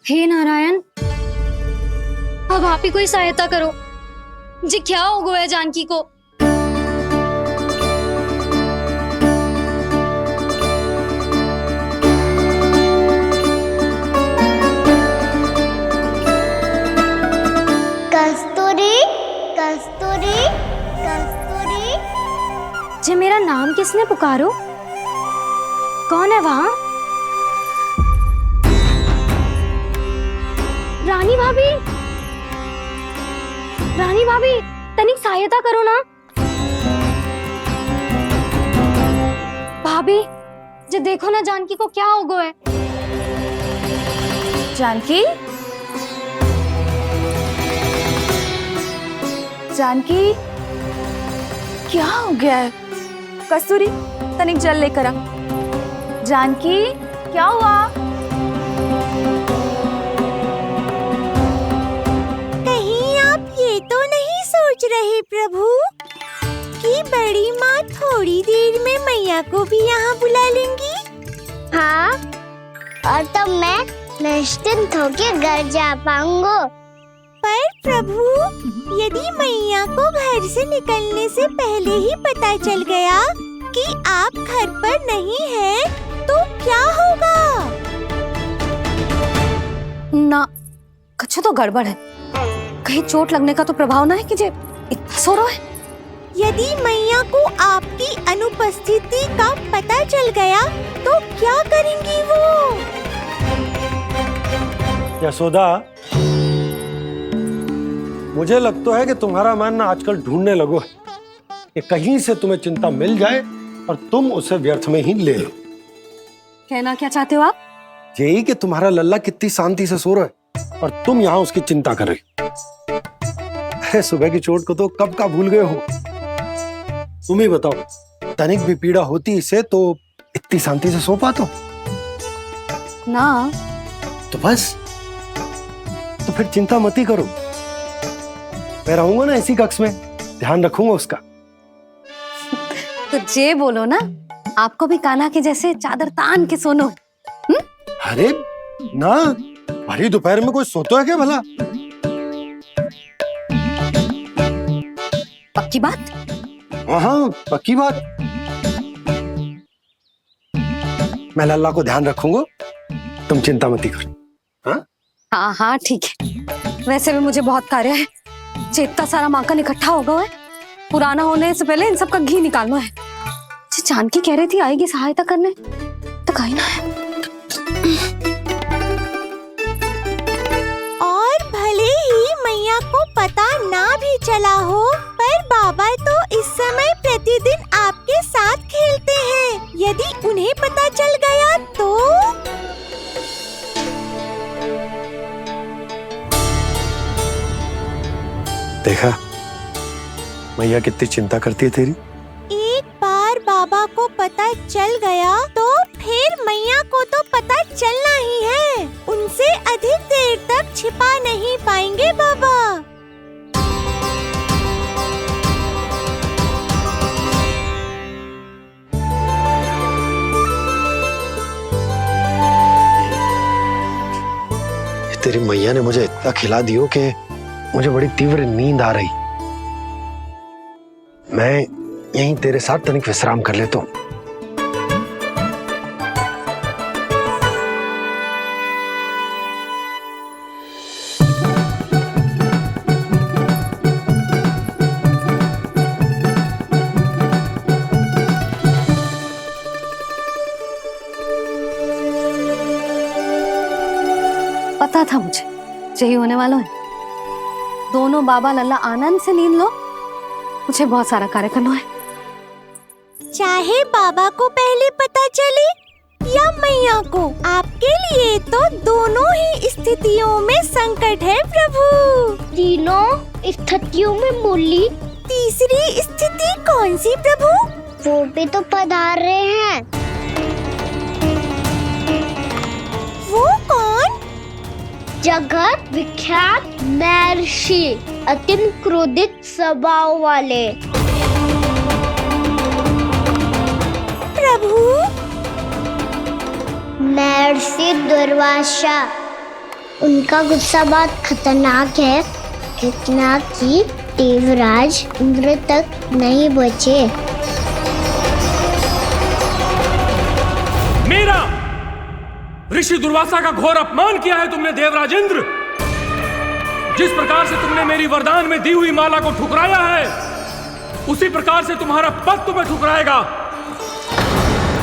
Speaker 8: हे नारायण, अब आप ही कोई सहायता करो। जी क्या हो गया जानकी को?
Speaker 3: कस्तूरी, कस्तूरी, कस्तूरी।
Speaker 8: जी मेरा नाम किसने पुकारो? कौन है वहाँ? रानी भाभी, रानी भाभी, तनिक सहायता करो ना। भाभी, जी देखो ना जानकी को क्या हो गया है।
Speaker 13: जानकी, जानकी, क्या हो गया है? कस्तूरी, तनिक जल लेकर आ। जानकी, क्या हुआ?
Speaker 10: कहीं आप ये तो नहीं सोच रहे प्रभु कि बड़ी माँ थोड़ी देर में मैया को भी यहाँ बुला लेंगी?
Speaker 3: हाँ, और तब मैं निश्चिंत होकर घर जा पाऊंगा।
Speaker 10: पर प्रभु, यदि मैया को घर से निकलने से पहले ही पता चल गया कि आप घर पर नहीं हैं, तो क्या होगा?
Speaker 9: ना, कुछ तो गड़बड़ है। कहीं चोट लगने का तो प्रभाव ना है कि जे इतना सो रहा है।
Speaker 10: यदि मैया को आपकी अनुपस्थिति का पता चल गया तो क्या करेंगी वो?
Speaker 6: यशोदा, मुझे लगता है कि तुम्हारा मन ना आजकल ढूंढने लगो है कि कहीं से तुम्हें चिंता मिल जाए और तुम उसे व्यर्थ में ही ले लो।
Speaker 9: कहना क्या चाहते हो आप?
Speaker 6: यही कि तुम्हारा लल्ला कितनी शांति से सो रहा है और तुम यहाँ उसकी चिंता कर रही। अरे सुबह की चोट को तो कब का भूल गए हो। तुम ही बताओ, तनिक भी पीड़ा होती इसे तो इतनी शांति से सो पाते हो?
Speaker 9: ना।
Speaker 6: तो बस, तो फिर चिंता मत ही करो। मैं रहूंगा ना इसी कक्ष में, ध्यान रखूंगा उसका।
Speaker 9: तो जे बोलो ना, आपको भी कान्हा के जैसे चादर तान के सोनो।
Speaker 6: अरे ना, भरी दोपहर में कोई सोता है क्या भला?
Speaker 9: पक्की बात?
Speaker 6: हाँ, पक्की बात। मैं लल्ला को ध्यान रखूंगा, तुम चिंता मत करो।
Speaker 9: हाँ हाँ ठीक है। वैसे भी मुझे बहुत कार्य है। इतना सारा माखन इकट्ठा होगा है, पुराना होने से पहले इन सब का घी निकालना है। जानकी कह रही थी आएगी सहायता करने, तो कहीं ना है।
Speaker 10: को पता ना भी चला हो, पर बाबा तो इस समय प्रतिदिन आपके साथ खेलते हैं। यदि उन्हें पता चल गया तो?
Speaker 6: देखा मैया कितनी चिंता करती है तेरी।
Speaker 10: एक बार बाबा को पता चल गया तो फिर मैया को तो पता चलना ही है। उनसे अधिक देर तक छिपा नहीं पाएंगे बाबा।
Speaker 6: तेरी मैया ने मुझे इतना खिला दियो कि मुझे बड़ी तीव्र नींद आ रही। मैं यहीं तेरे साथ तनिक विश्राम कर लेता हूँ।
Speaker 9: पता था मुझे यही होने वाला है। दोनों बाबा लल्ला आनंद से नींद लो, मुझे बहुत सारा कार्य करना है।
Speaker 10: चाहे बाबा को पहले पता चले या मैया को, आपके लिए तो दोनों ही स्थितियों में संकट है प्रभु।
Speaker 3: तीनों स्थितियों में मूली,
Speaker 10: तीसरी स्थिति कौन सी प्रभु?
Speaker 3: वो भी तो पधार रहे हैं।
Speaker 10: वो कौन?
Speaker 3: जगत विख्यात महर्षि, अत्यंत क्रोधित स्वभाव वाले।
Speaker 10: प्रभु?
Speaker 3: महर्षि दुर्वासा। उनका गुस्सा बहुत खतरनाक है, इतना कि देवराज इंद्र तक नहीं बचे।
Speaker 15: मेरा ऋषि दुर्वासा का घोर अपमान किया है तुमने देवराज इंद्र। जिस प्रकार से तुमने मेरी वरदान में दी हुई माला को ठुकराया है, उसी प्रकार से तुम्हारा पद तुम्हें ठुकराएगा,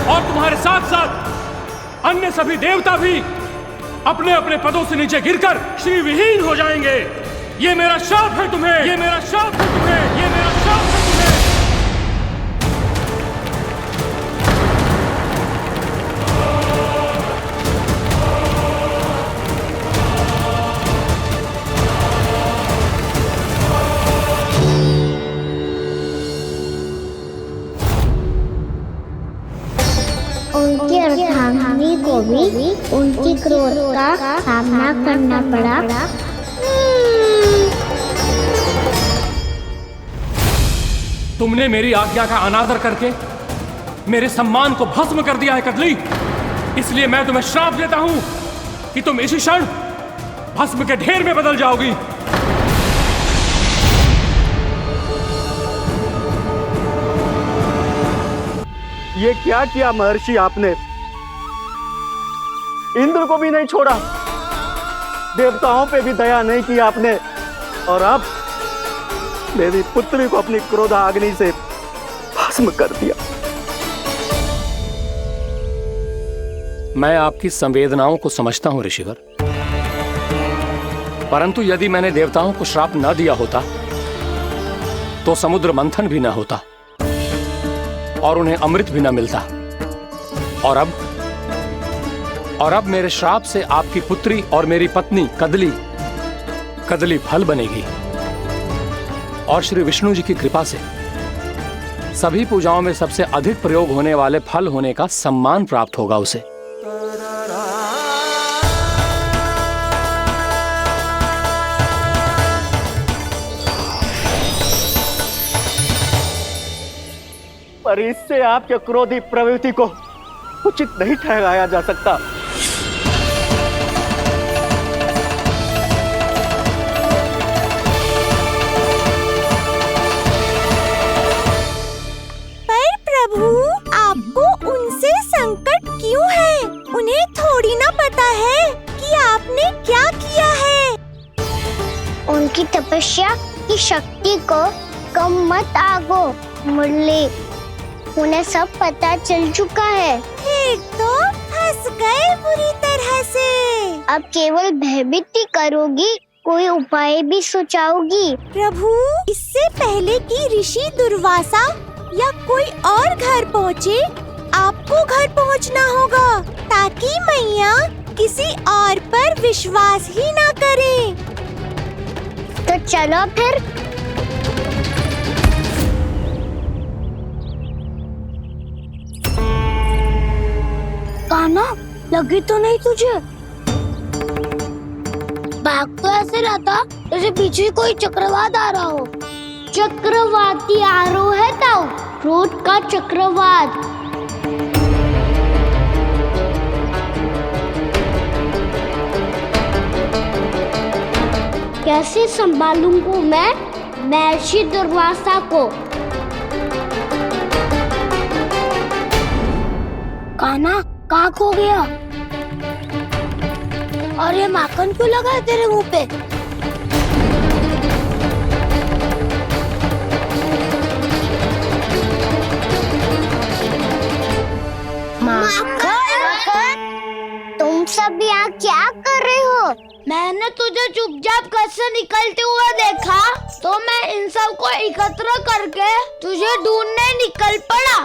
Speaker 15: और तुम्हारे साथ साथ अन्य सभी देवता भी अपने अपने पदों से नीचे गिरकर श्री विहीन हो जाएंगे। ये मेरा शाप है तुम्हें, ये मेरा शाप है तुम्हें, ये मेरा शाप है तुम्हें।
Speaker 3: उनकी अर्धांगिनी को भी उनकी क्रोध का सामना करना पड़ा।
Speaker 15: तुमने मेरी आज्ञा का अनादर करके मेरे सम्मान को भस्म कर दिया है कदली। इसलिए मैं तुम्हें श्राप देता हूं कि तुम इसी क्षण भस्म के ढेर में बदल जाओगी।
Speaker 16: ये क्या किया महर्षि आपने? इंद्र को भी नहीं छोड़ा, देवताओं पे भी दया नहीं की आपने, और अब मेरी पुत्री को अपनी क्रोधाग्नि से भस्म कर दिया।
Speaker 15: मैं आपकी संवेदनाओं को समझता हूं ऋषिवर, परंतु यदि मैंने देवताओं को श्राप न दिया होता तो समुद्र मंथन भी न होता और उन्हें अमृत भी न मिलता। और अब मेरे श्राप से आपकी पुत्री और मेरी पत्नी कदली फल बनेगी, और श्री विष्णु जी की कृपा से सभी पूजाओं में सबसे अधिक प्रयोग होने वाले फल होने का सम्मान प्राप्त होगा उसे।
Speaker 16: पर इससे आपके क्रोधी प्रवृत्ति को उचित नहीं ठहराया जा सकता।
Speaker 10: पर प्रभु, आपको उनसे संकट क्यों है? उन्हें थोड़ी ना पता है कि आपने क्या किया है।
Speaker 3: उनकी तपस्या की शक्ति को कम मत आगो मुरली, उन्हें सब पता चल चुका है।
Speaker 10: फिर तो फंस गए बुरी तरह से।
Speaker 3: अब केवल भयभीत ही करोगी, कोई उपाय भी सुझाओगी?
Speaker 10: प्रभु, इससे पहले कि ऋषि दुर्वासा या कोई और घर पहुँचे, आपको घर पहुँचना होगा ताकि मैया किसी और पर विश्वास ही ना करे।
Speaker 3: तो चलो फिर।
Speaker 1: कान्हा, लगी तो नहीं तुझे? भाग तो ऐसे रहा था जैसे पीछे कोई चक्रवात आ रहा हो।
Speaker 3: चक्रवाती आरो है ताऊ, रोड का चक्रवात। कैसे संभालूंगा मैं महर्षि दुर्वासा को?
Speaker 1: कान्हा, कहाँ खो गया? और ये माखन क्यों लगा है तेरे मुंह पे?
Speaker 3: माखन, तुम सब यहाँ क्या कर रहे हो?
Speaker 1: मैंने तुझे चुपचाप घर से निकलते हुए देखा, तो मैं इन सब को एकत्र करके तुझे ढूंढने निकल पड़ा।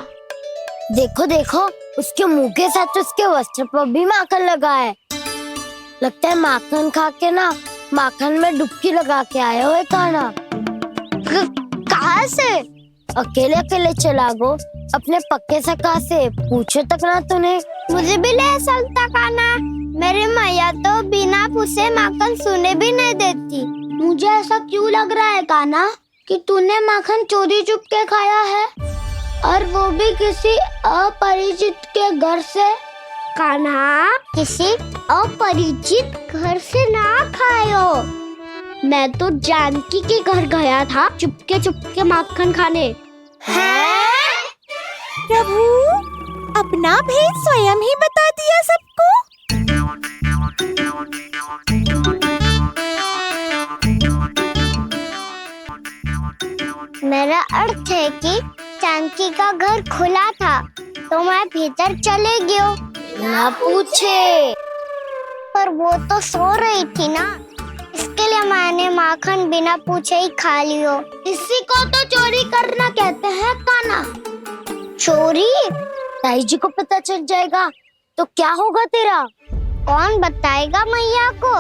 Speaker 1: देखो देखो, उसके मुंह के साथ उसके वस्त्र पर भी माखन लगा है। लगता है माखन खा के ना माखन में डुबकी लगा के आए हो कान्हा।
Speaker 3: कहाँ से?
Speaker 1: अकेले अकेले चला गो अपने पक्के सका से, पूछो तक ना तूने।
Speaker 3: मुझे भी ले चलता कान्हा, मेरी मैया तो बिना पूछे माखन सुने भी नहीं देती।
Speaker 1: मुझे ऐसा क्यों लग रहा है कान्हा कि तूने माखन चोरी चुप के खाया है, और वो भी किसी अपरिचित के घर से?
Speaker 3: कान्हा, किसी अपरिचित घर से ना खायो। मैं तो जानकी के घर गया था चुपके माखन खाने।
Speaker 10: हैं? प्रभु, अपना भेद स्वयं ही बता दिया सबको।
Speaker 3: मेरा अर्थ है कि जानकी का घर खुला था तो मैं भीतर चले गयो।
Speaker 1: ना पूछे।
Speaker 3: पर वो तो सो रही थी ना, इसके लिए मैंने माखन बिना पूछे ही खा लियो।
Speaker 1: इसी को तो चोरी करना कहते हैं कान्हा।
Speaker 3: चोरी?
Speaker 1: ताई जी को पता चल जाएगा तो क्या होगा तेरा?
Speaker 3: कौन बताएगा मैया को?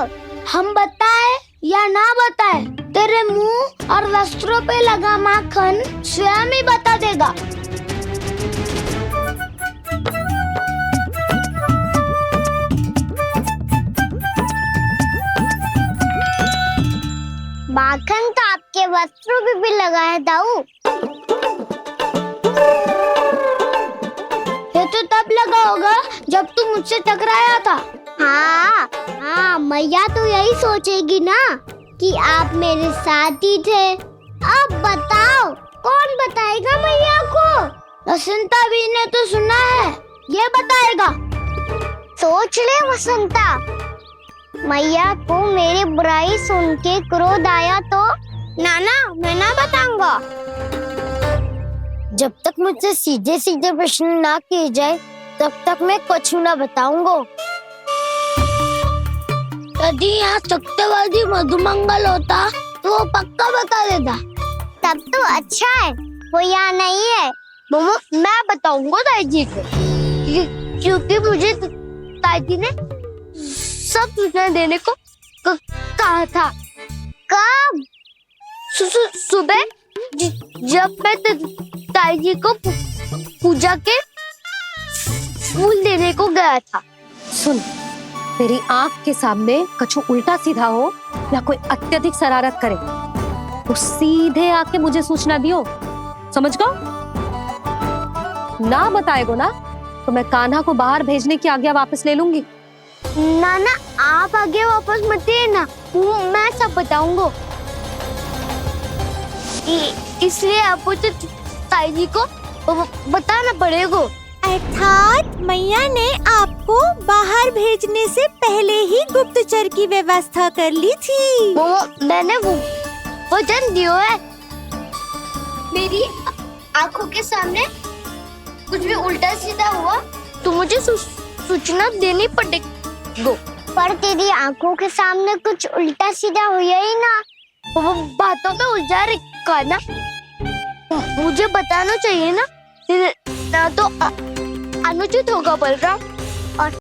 Speaker 1: हम बताए या ना बताए, तेरे मुंह और वस्त्रों पे लगा माखन स्वयं ही बता देगा।
Speaker 3: माखन तो आपके वस्त्रों पे भी लगा है दाऊ।
Speaker 1: ये तो तब लगा होगा जब तू मुझसे टकराया था।
Speaker 3: हाँ, मैया तो यही सोचेगी ना कि आप मेरे साथ ही थे। अब बताओ, कौन बताएगा मैया को?
Speaker 1: वसंता भी ने तो सुना है, ये बताएगा।
Speaker 3: सोच ले वसंता, मैया को मेरी बुराई सुन के क्रोध आया तो नाना मैं ना बताऊंगा।
Speaker 1: जब तक मुझसे सीधे सीधे प्रश्न ना किए जाए तब तक मैं कुछ ना बताऊंगा। यदि यहाँ सत्यवादी मधुमंगल होता तो वो पक्का बता देता।
Speaker 3: तब तो अच्छा है वो यहाँ नहीं है।
Speaker 1: मैं बताऊंगा ताई जी को, क्योंकि मुझे ताई जी ने सब सूचना देने को कहा था।
Speaker 3: कब?
Speaker 1: सुबह जब मैं ताई जी को पूजा के फूल देने को गया था।
Speaker 9: सुन, तेरी आंख के सामने कछु उल्टा सीधा हो या कोई अत्यधिक शरारत करे तो सीधे आके मुझे सूचना दियो, समझ गो? ना बताएगो ना तो मैं कान्हा को बाहर भेजने की आज्ञा वापस ले लूंगी।
Speaker 1: नाना, आप आगे वापस मत देना, मैं सब बताऊंगा। इसलिए आपको तो ताई जी को बताना पड़ेगा।
Speaker 10: अर्थात मैया ने आपको बाहर भेजने से पहले ही गुप्तचर की व्यवस्था कर ली थी।
Speaker 1: मैंने वो वचन दिया है।
Speaker 3: मेरी आंखों के सामने कुछ भी उल्टा सीधा हुआ तो मुझे सूचना देनी पड़ेगी। पर तेरी आंखों के सामने कुछ उल्टा सीधा हुआ ही ना।
Speaker 1: वो बातों पे उलझा रखा ना, मुझे बताना चाहिए ना, तो अनुचित होगा बलराम।